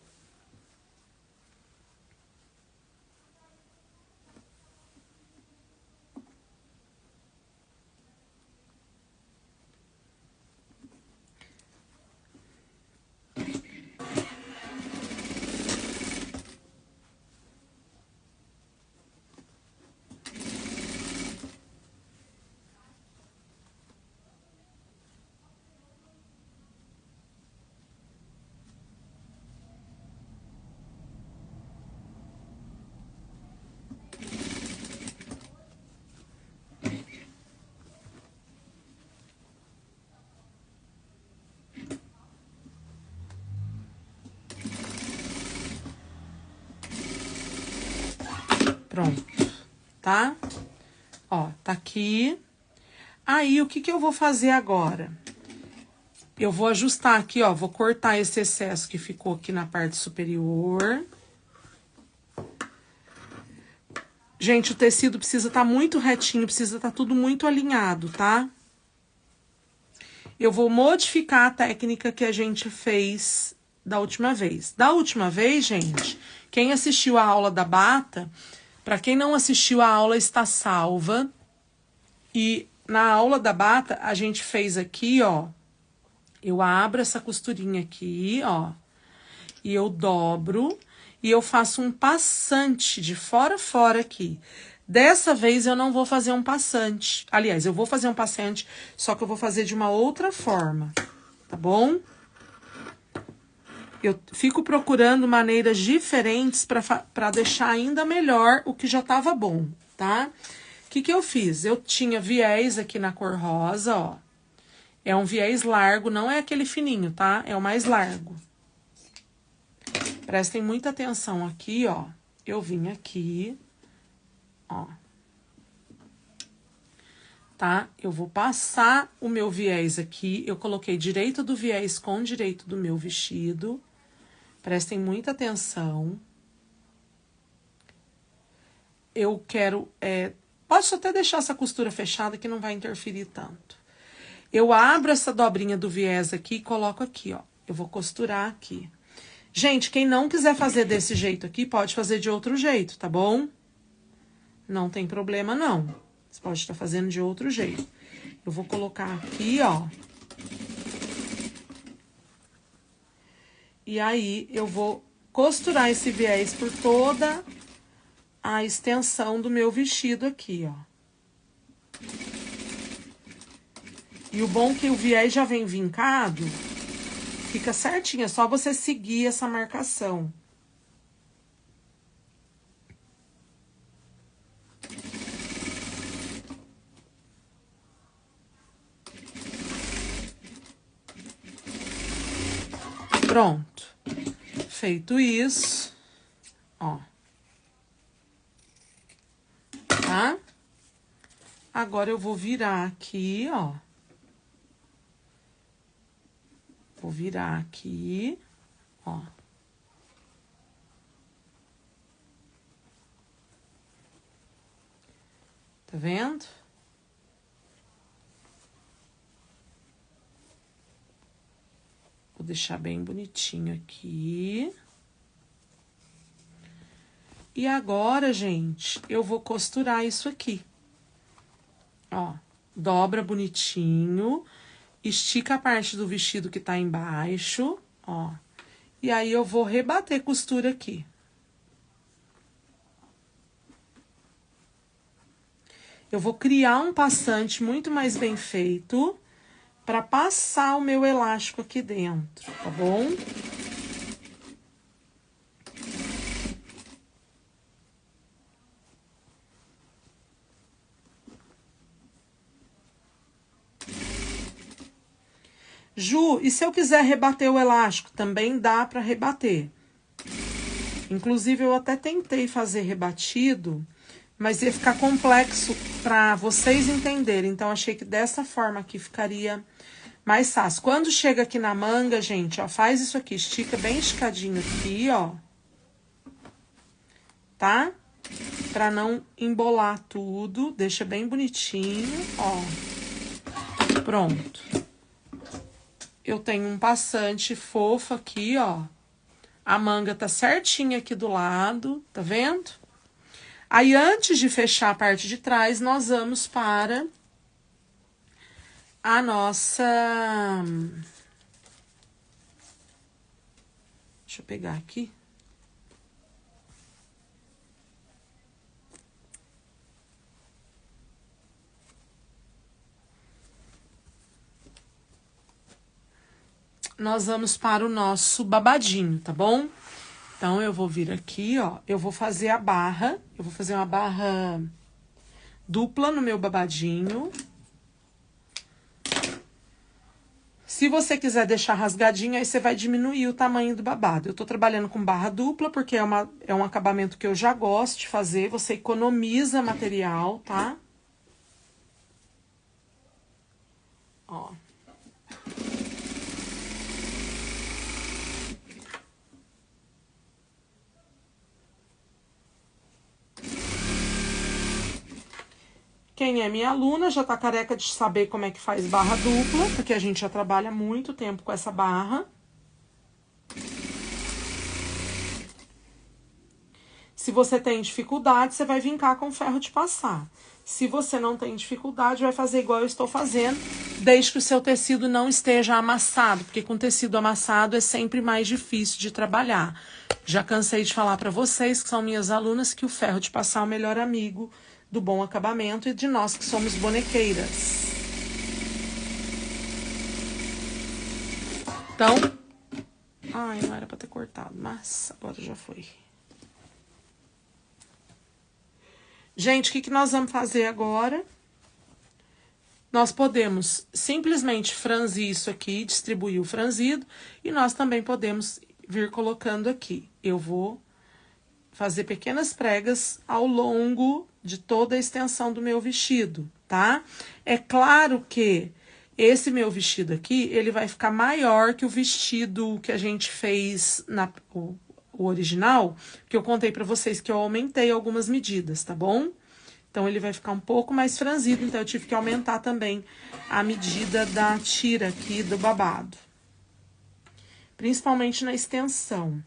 Pronto, tá? Ó, tá aqui. Aí, o que que eu vou fazer agora? Eu vou ajustar aqui, ó, vou cortar esse excesso que ficou aqui na parte superior. Gente, o tecido precisa estar muito retinho, precisa estar tudo muito alinhado, tá? Eu vou modificar a técnica que a gente fez da última vez. Da última vez, gente, quem assistiu a aula da bata, para quem não assistiu, a aula está salva. E na aula da bata, a gente fez aqui, ó, eu abro essa costurinha aqui, ó, e eu dobro, e eu faço um passante de fora a fora aqui. Dessa vez, eu não vou fazer um passante. Aliás, eu vou fazer um passante, só que eu vou fazer de uma outra forma, tá bom? Eu fico procurando maneiras diferentes para deixar ainda melhor o que já tava bom, tá? O que que eu fiz? Eu tinha viés aqui na cor rosa, ó. É um viés largo, não é aquele fininho, tá? É o mais largo. Prestem muita atenção aqui, ó. Eu vim aqui, ó. Tá? Eu vou passar o meu viés aqui. Eu coloquei direito do viés com direito do meu vestido. Prestem muita atenção. Eu quero... posso até deixar essa costura fechada que não vai interferir tanto. Eu abro essa dobrinha do viés aqui e coloco aqui, ó. Eu vou costurar aqui. Gente, quem não quiser fazer desse jeito aqui, pode fazer de outro jeito, tá bom? Não tem problema, não. Você pode estar fazendo de outro jeito. Eu vou colocar aqui, ó. E aí, eu vou costurar esse viés por toda a extensão do meu vestido aqui, ó. E o bom é que o viés já vem vincado, fica certinho, é só você seguir essa marcação. Pronto. Feito isso, ó. Tá? Agora eu vou virar aqui, ó. Vou virar aqui, ó. Tá vendo? Vou deixar bem bonitinho aqui. E agora, gente, eu vou costurar isso aqui. Ó, dobra bonitinho, estica a parte do vestido que tá embaixo, ó. E aí, eu vou rebater costura aqui. Eu vou criar um passante muito mais bem feito para passar o meu elástico aqui dentro, tá bom? Ju, e se eu quiser rebater o elástico? Também dá para rebater. Inclusive, eu até tentei fazer rebatido, mas ia ficar complexo para vocês entenderem. Então, achei que dessa forma aqui ficaria mais fácil. Quando chega aqui na manga, gente, ó, faz isso aqui. Estica bem esticadinho aqui, ó. Tá? Pra não embolar tudo. Deixa bem bonitinho, ó. Pronto. Eu tenho um passante fofo aqui, ó. A manga tá certinha aqui do lado, tá vendo? Aí, antes de fechar a parte de trás, nós vamos para a nossa... Deixa eu pegar aqui. Nós vamos para o nosso babadinho, tá bom? Então, eu vou vir aqui, ó. Eu vou fazer a barra. Eu vou fazer uma barra dupla no meu babadinho. Se você quiser deixar rasgadinho, aí você vai diminuir o tamanho do babado. Eu tô trabalhando com barra dupla, porque é um acabamento que eu já gosto de fazer. Você economiza material, tá? Ó. Quem é minha aluna já tá careca de saber como é que faz barra dupla, porque a gente já trabalha muito tempo com essa barra. Se você tem dificuldade, você vai vincar com ferro de passar. Se você não tem dificuldade, vai fazer igual eu estou fazendo, desde que o seu tecido não esteja amassado, porque com tecido amassado é sempre mais difícil de trabalhar. Já cansei de falar para vocês, que são minhas alunas, que o ferro de passar é o melhor amigo do bom acabamento e de nós que somos bonequeiras. Então, ai, não era para ter cortado, mas agora já foi. Gente, o que nós vamos fazer agora? Nós podemos simplesmente franzir isso aqui, distribuir o franzido, e nós também podemos vir colocando aqui. Eu vou fazer pequenas pregas ao longo de toda a extensão do meu vestido, tá? É claro que esse meu vestido aqui, ele vai ficar maior que o vestido que a gente fez o original, que eu contei pra vocês que eu aumentei algumas medidas, tá bom? Então, ele vai ficar um pouco mais franzido, então eu tive que aumentar também a medida da tira aqui do babado. Principalmente na extensão.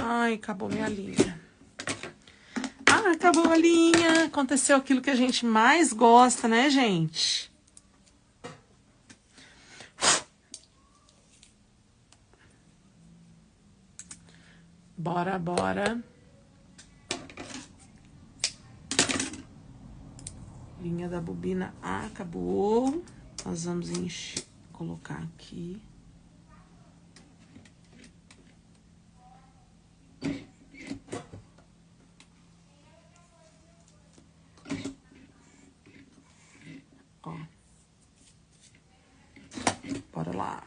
Ai, acabou minha linha. Ah, acabou a linha. Aconteceu aquilo que a gente mais gosta, né, gente? Bora, bora. Linha da bobina acabou. Nós vamos colocar aqui. Ó. Bora lá.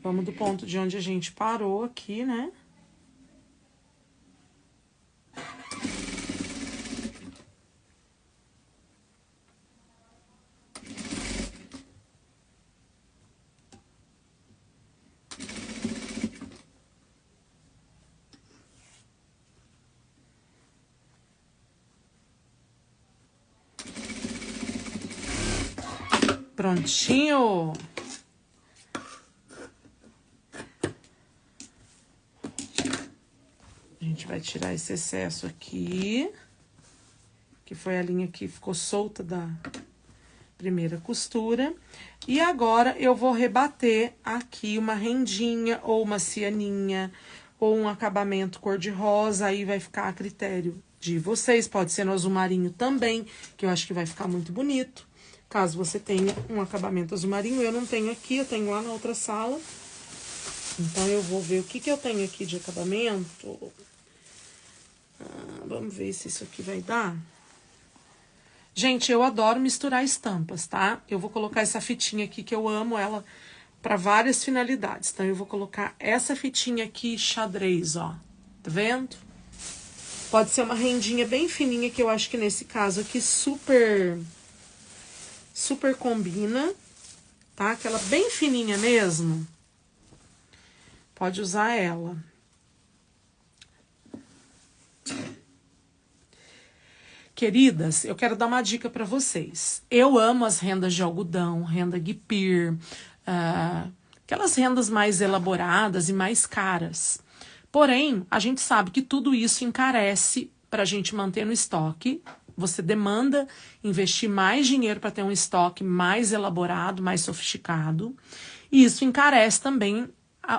Vamos do ponto de onde a gente parou aqui, né? Prontinho. A gente vai tirar esse excesso aqui, que foi a linha que ficou solta da primeira costura. E agora eu vou rebater aqui uma rendinha ou uma cianinha ou um acabamento cor-de-rosa, aí vai ficar a critério de vocês. Pode ser no azul marinho também, que eu acho que vai ficar muito bonito. Caso você tenha um acabamento azul marinho, eu não tenho aqui, eu tenho lá na outra sala. Então, eu vou ver o que eu tenho aqui de acabamento. Vamos ver se isso aqui vai dar. Gente, eu adoro misturar estampas, tá? Eu vou colocar essa fitinha aqui, que eu amo ela para várias finalidades. Então, eu vou colocar essa fitinha aqui, xadrez, ó. Tá vendo? Pode ser uma rendinha bem fininha, que eu acho que nesse caso aqui super combina, tá? Aquela bem fininha mesmo. Pode usar ela. Queridas, eu quero dar uma dica para vocês. Eu amo as rendas de algodão, renda guipir, aquelas rendas mais elaboradas e mais caras. Porém, a gente sabe que tudo isso encarece para a gente manter no estoque. Você demanda investir mais dinheiro para ter um estoque mais elaborado, mais sofisticado. E isso encarece também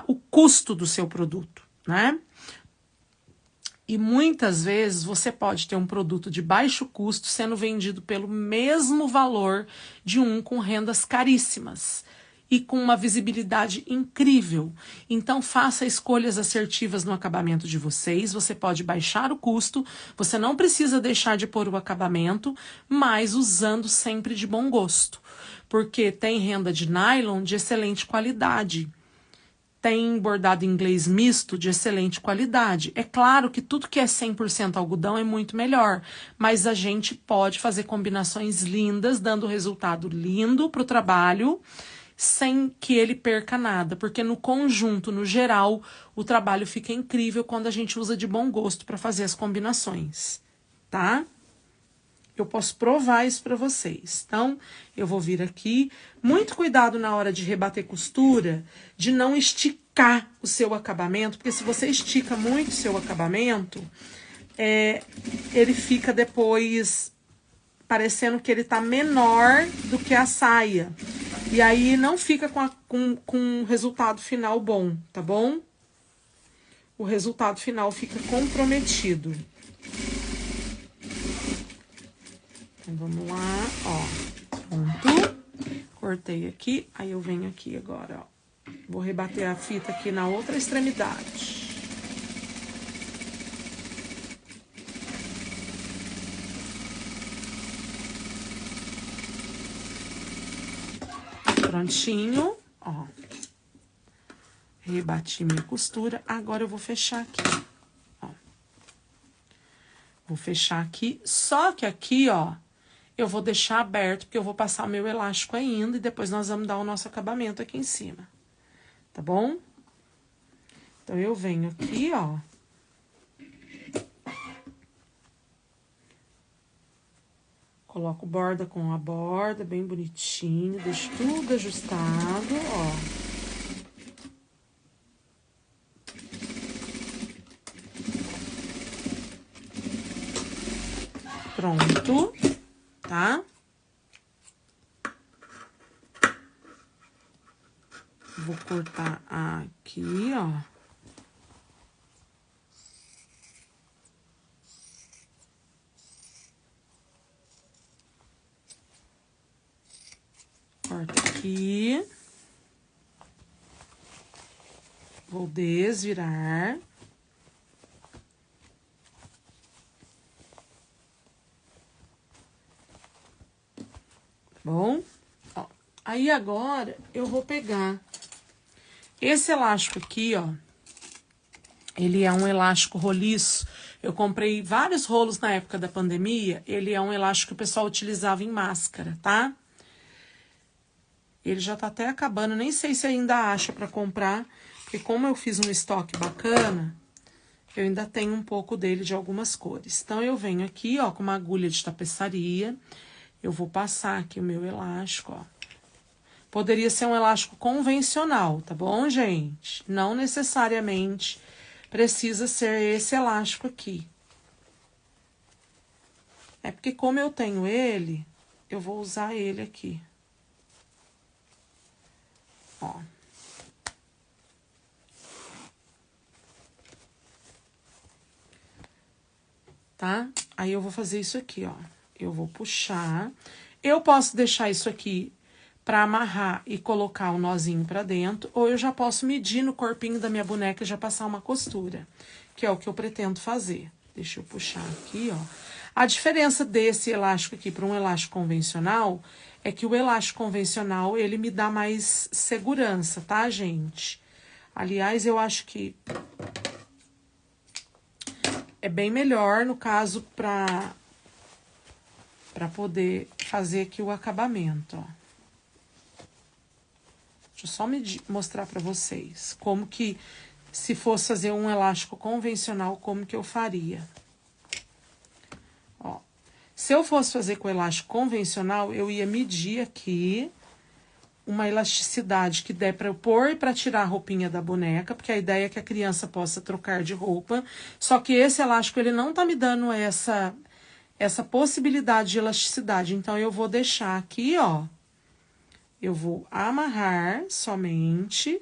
o custo do seu produto, né? E muitas vezes você pode ter um produto de baixo custo sendo vendido pelo mesmo valor de um com rendas caríssimas e com uma visibilidade incrível. Então, faça escolhas assertivas no acabamento de vocês. Você pode baixar o custo, você não precisa deixar de pôr o acabamento, mas usando sempre de bom gosto. Porque tem renda de nylon de excelente qualidade. Tem bordado inglês misto de excelente qualidade. É claro que tudo que é 100% algodão é muito melhor, mas a gente pode fazer combinações lindas, dando resultado lindo para o trabalho, sem que ele perca nada, porque no conjunto, no geral, o trabalho fica incrível quando a gente usa de bom gosto para fazer as combinações, tá? Eu posso provar isso para vocês. Então, eu vou vir aqui. Muito cuidado na hora de rebater costura, de não esticar o seu acabamento, porque se você estica muito o seu acabamento, ele fica depois parecendo que ele tá menor do que a saia. E aí não fica com um resultado final bom, tá bom? O resultado final fica comprometido. Então, vamos lá, ó, pronto, cortei aqui, aí eu venho aqui agora, ó, vou rebater a fita aqui na outra extremidade. Prontinho, ó, rebati minha costura, agora eu vou fechar aqui, ó, vou fechar aqui, só que aqui, ó, eu vou deixar aberto, porque eu vou passar o meu elástico ainda, e depois nós vamos dar o nosso acabamento aqui em cima, tá bom? Então, eu venho aqui, ó. Coloco borda com a borda, bem bonitinho, deixo tudo ajustado, ó. Pronto, tá? Vou cortar aqui, ó. Corta aqui. Vou desvirar. Bom, ó, aí agora eu vou pegar esse elástico aqui, ó, ele é um elástico roliço, eu comprei vários rolos na época da pandemia, ele é um elástico que o pessoal utilizava em máscara, tá? Ele já tá até acabando, nem sei se ainda acha pra comprar, porque como eu fiz um estoque bacana, eu ainda tenho um pouco dele de algumas cores. Então, eu venho aqui, ó, com uma agulha de tapeçaria. Eu vou passar aqui o meu elástico, ó, Poderia ser um elástico convencional, tá bom, gente? Não necessariamente precisa ser esse elástico aqui. É porque como eu tenho ele, eu vou usar ele aqui. Ó. Tá? Aí eu vou fazer isso aqui, ó. Eu vou puxar. Eu posso deixar isso aqui pra amarrar e colocar o nozinho pra dentro, ou eu já posso medir no corpinho da minha boneca e já passar uma costura, que é o que eu pretendo fazer. Deixa eu puxar aqui, ó. A diferença desse elástico aqui para um elástico convencional é que o elástico convencional, ele me dá mais segurança, tá, gente? Aliás, eu acho que é bem melhor, no caso, para poder fazer aqui o acabamento, ó. Deixa eu só mostrar para vocês como que, se fosse fazer um elástico convencional, como que eu faria. Ó, se eu fosse fazer com elástico convencional, eu ia medir aqui uma elasticidade que der para eu pôr e para tirar a roupinha da boneca, porque a ideia é que a criança possa trocar de roupa. Só que esse elástico, ele não tá me dando essa possibilidade de elasticidade. Então, eu vou deixar aqui, ó. Eu vou amarrar somente,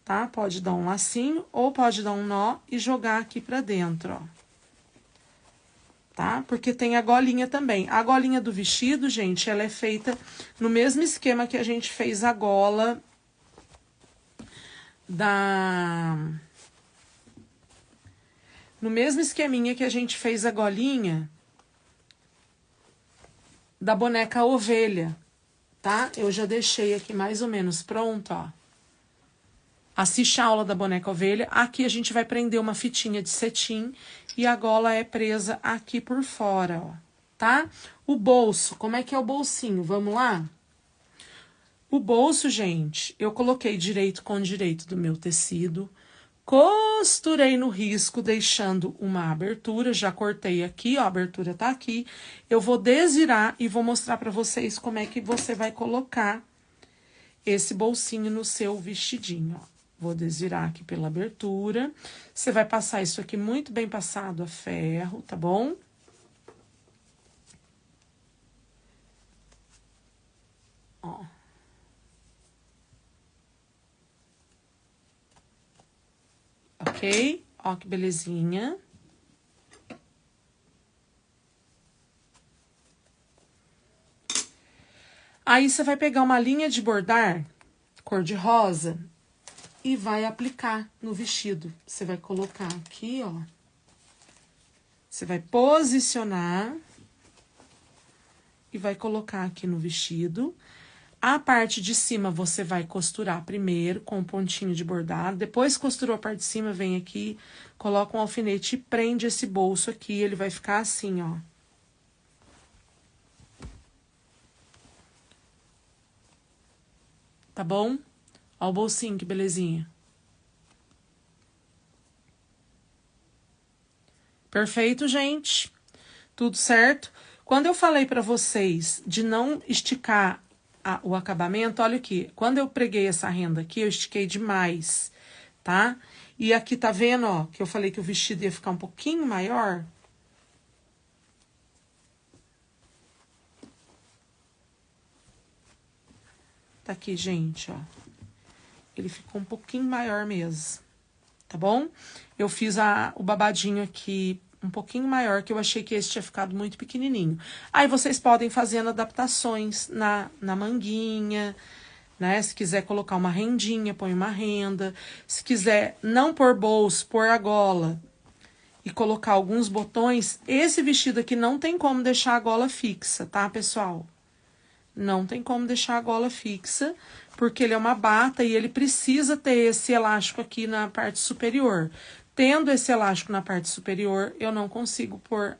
tá? Pode dar um lacinho ou pode dar um nó e jogar aqui pra dentro, ó. Tá? Porque tem a golinha também. A golinha do vestido, gente, ela é feita no mesmo esquema que a gente fez a gola no mesmo esqueminha que a gente fez a golinha da boneca ovelha, tá? Eu já deixei aqui mais ou menos pronto, ó. Assiste a aula da boneca ovelha. Aqui a gente vai prender uma fitinha de cetim e a gola é presa aqui por fora, ó, tá? O bolso, como é que é o bolsinho? Vamos lá? O bolso, gente, eu coloquei direito com direito do meu tecido, costurei no risco, deixando uma abertura, já cortei aqui, ó, a abertura tá aqui. Eu vou desvirar e vou mostrar pra vocês como é que você vai colocar esse bolsinho no seu vestidinho, ó. Vou desvirar aqui pela abertura. Você vai passar isso aqui muito bem passado a ferro, tá bom? Ó. Ok? Ó que belezinha. Aí, você vai pegar uma linha de bordar, cor de rosa, e vai aplicar no vestido. Você vai colocar aqui, ó. Você vai posicionar e vai colocar aqui no vestido. A parte de cima você vai costurar primeiro com um pontinho de bordado. Depois costurou a parte de cima, vem aqui, coloca um alfinete e prende esse bolso aqui. Ele vai ficar assim, ó. Tá bom? Ó o bolsinho, que belezinha. Perfeito, gente? Tudo certo? Quando eu falei pra vocês de não esticar o acabamento, olha aqui. Quando eu preguei essa renda aqui, eu estiquei demais, tá? E aqui, tá vendo, ó, que eu falei que o vestido ia ficar um pouquinho maior? Tá aqui, gente, ó. Ele ficou um pouquinho maior mesmo, tá bom? Eu fiz o babadinho aqui um pouquinho maior, que eu achei que esse tinha ficado muito pequenininho. Aí, vocês podem fazendo adaptações na manguinha, né? Se quiser colocar uma rendinha, põe uma renda. Se quiser não pôr bolso, pôr a gola e colocar alguns botões. Esse vestido aqui não tem como deixar a gola fixa, tá, pessoal? Não tem como deixar a gola fixa, porque ele é uma bata e ele precisa ter esse elástico aqui na parte superior. Tendo esse elástico na parte superior, eu não consigo pôr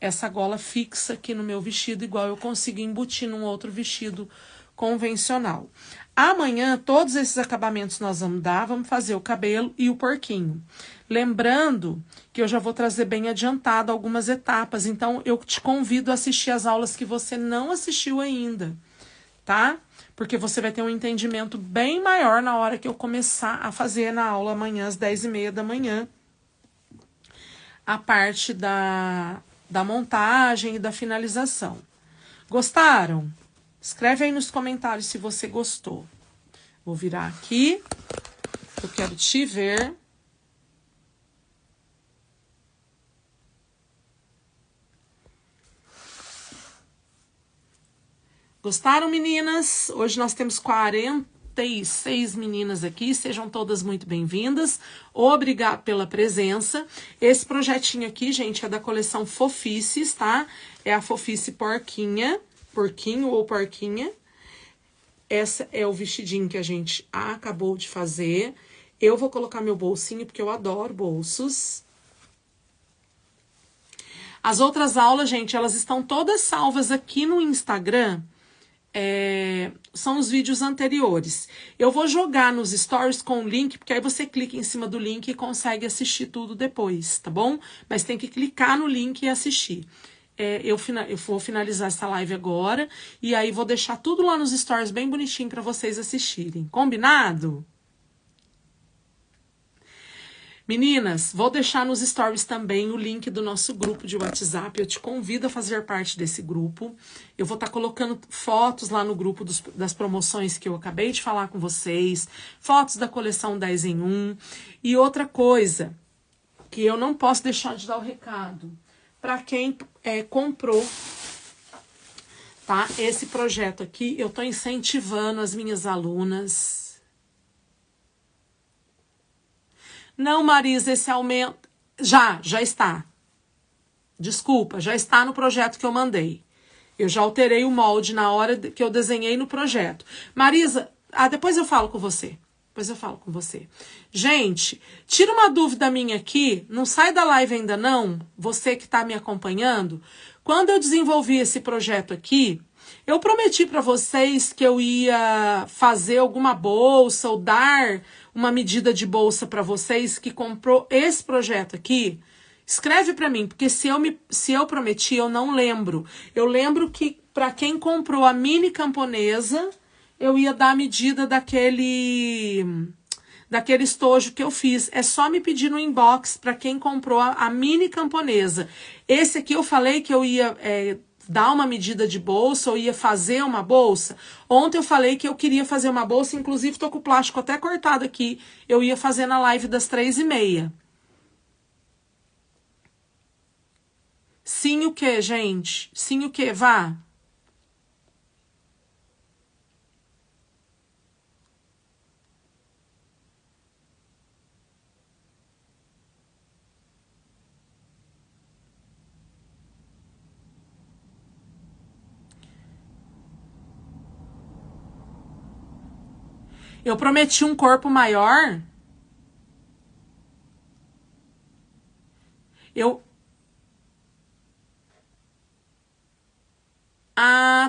essa gola fixa aqui no meu vestido, igual eu consigo embutir num outro vestido convencional. Amanhã, todos esses acabamentos nós vamos dar, vamos fazer o cabelo e o porquinho. Lembrando que eu já vou trazer bem adiantado algumas etapas, então eu te convido a assistir as aulas que você não assistiu ainda, tá? Porque você vai ter um entendimento bem maior na hora que eu começar a fazer na aula amanhã, às 10h30 da manhã, a parte da montagem e da finalização. Gostaram? Escreve aí nos comentários se você gostou. Vou virar aqui, eu quero te ver. Gostaram, meninas? Hoje nós temos 46 meninas aqui, sejam todas muito bem-vindas. Obrigada pela presença. Esse projetinho aqui, gente, é da coleção Fofices, tá? É a Fofice Porquinha, Porquinho ou Porquinha. Essa é o vestidinho que a gente acabou de fazer. Eu vou colocar meu bolsinho, porque eu adoro bolsos. As outras aulas, gente, elas estão todas salvas aqui no Instagram. São os vídeos anteriores. Eu vou jogar nos stories com o link, porque aí você clica em cima do link e consegue assistir tudo depois, tá bom? Mas tem que clicar no link e assistir. Eu vou finalizar essa live agora, e aí vou deixar tudo lá nos stories bem bonitinho para vocês assistirem. Combinado? Meninas, vou deixar nos stories também o link do nosso grupo de WhatsApp. Eu te convido a fazer parte desse grupo. Eu vou estar colocando fotos lá no grupo das promoções que eu acabei de falar com vocês, fotos da coleção 10 em 1. E outra coisa, que eu não posso deixar de dar o recado, para quem comprou, tá? Esse projeto aqui, eu estou incentivando as minhas alunas. Não, Marisa, esse aumento... Já está. Desculpa, já está no projeto que eu mandei. Eu já alterei o molde na hora que eu desenhei no projeto. Marisa, depois eu falo com você. Gente, tira uma dúvida minha aqui. Não sai da live ainda não, você que está me acompanhando. Quando eu desenvolvi esse projeto aqui, eu prometi para vocês que eu ia fazer alguma bolsa ou dar uma medida de bolsa para vocês que comprou esse projeto aqui. Escreve para mim, porque se eu prometi, eu não lembro. Eu lembro que para quem comprou a mini camponesa, eu ia dar a medida daquele estojo que eu fiz. É só me pedir no inbox para quem comprou a mini camponesa. Esse aqui eu falei que eu ia dar uma medida de bolsa ou ia fazer uma bolsa. Ontem eu falei que eu queria fazer uma bolsa, inclusive tô com o plástico até cortado aqui. Eu ia fazer na live das 3h30. Sim o quê, gente? Sim o quê? Vá. Eu prometi um corpo maior.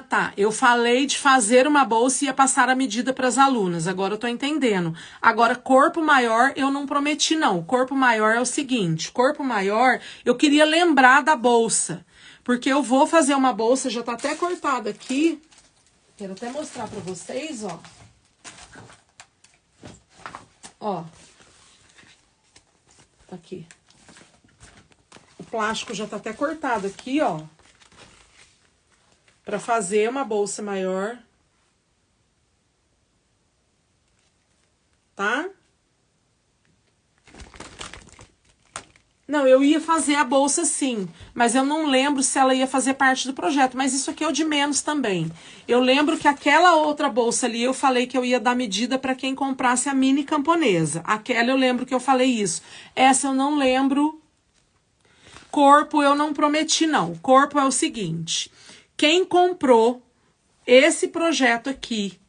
Tá. Eu falei de fazer uma bolsa e ia passar a medida para as alunas. Agora eu tô entendendo. Agora, corpo maior, eu não prometi, não. Corpo maior é o seguinte. Corpo maior, eu queria lembrar da bolsa. Porque eu vou fazer uma bolsa, já tá até cortada aqui. Quero até mostrar para vocês, ó. Ó. Aqui. O plástico já tá até cortado aqui, ó. Pra fazer uma bolsa maior. Tá? Não, eu ia fazer a bolsa sim, mas eu não lembro se ela ia fazer parte do projeto, mas isso aqui é o de menos também. Eu lembro que aquela outra bolsa ali, eu falei que eu ia dar medida para quem comprasse a mini camponesa. Aquela eu lembro que eu falei isso. Essa eu não lembro. Corpo eu não prometi, não. Corpo é o seguinte, quem comprou esse projeto aqui,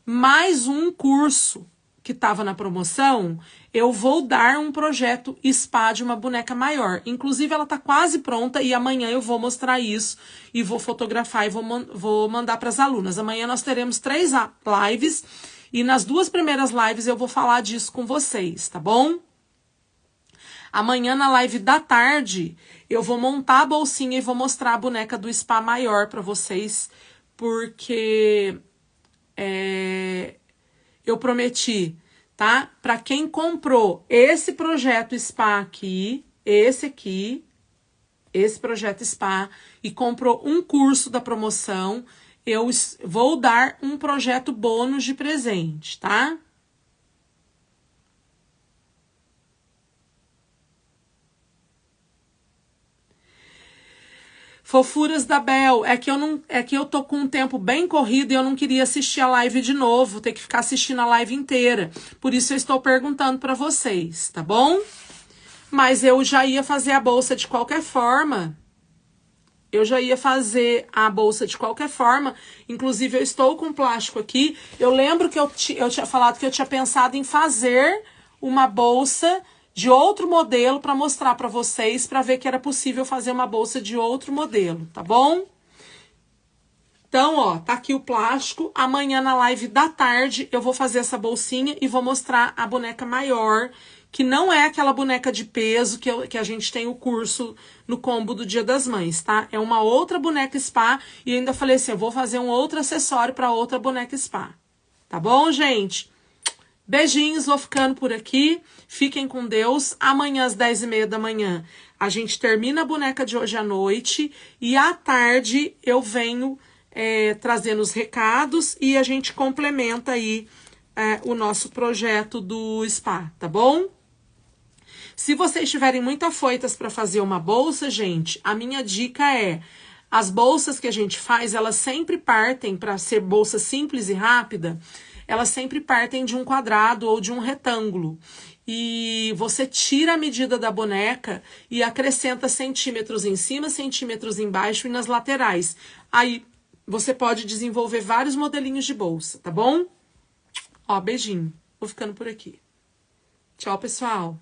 mais um curso que estava na promoção, eu vou dar um projeto spa de uma boneca maior. Inclusive, ela tá quase pronta e amanhã eu vou mostrar isso e vou fotografar e vou mandar para as alunas. Amanhã nós teremos 3 lives e nas 2 primeiras lives eu vou falar disso com vocês, tá bom? Amanhã na live da tarde eu vou montar a bolsinha e vou mostrar a boneca do spa maior para vocês, porque eu prometi, tá? Para quem comprou esse projeto Spa aqui, esse projeto Spa, e comprou um curso da promoção, eu vou dar um projeto bônus de presente, tá? Fofuras da Bel, é que eu tô com um tempo bem corrido e eu não queria assistir a live de novo, ter que ficar assistindo a live inteira. Por isso eu estou perguntando para vocês, tá bom? Mas eu já ia fazer a bolsa de qualquer forma. Inclusive, eu estou com plástico aqui. Eu lembro que eu tinha falado que eu tinha pensado em fazer uma bolsa de outro modelo para mostrar para vocês, para ver que era possível fazer uma bolsa de outro modelo, tá bom? Então, ó, tá aqui o plástico. Amanhã na live da tarde eu vou fazer essa bolsinha e vou mostrar a boneca maior, que não é aquela boneca de peso que a gente tem o curso no combo do Dia das Mães, tá? É uma outra boneca Spa e ainda falei assim, eu vou fazer um outro acessório para outra boneca Spa. Tá bom, gente? Beijinhos, vou ficando por aqui. Fiquem com Deus. Amanhã às 10h30 da manhã a gente termina a boneca de hoje à noite e à tarde eu venho trazendo os recados e a gente complementa aí o nosso projeto do Spa, tá bom? Se vocês tiverem muito afoitas para fazer uma bolsa, gente, a minha dica é, as bolsas que a gente faz, elas sempre partem, para ser bolsa simples e rápida, elas sempre partem de um quadrado ou de um retângulo. E você tira a medida da boneca e acrescenta centímetros em cima, centímetros embaixo e nas laterais. Aí você pode desenvolver vários modelinhos de bolsa, tá bom? Ó, beijinho. Vou ficando por aqui. Tchau, pessoal.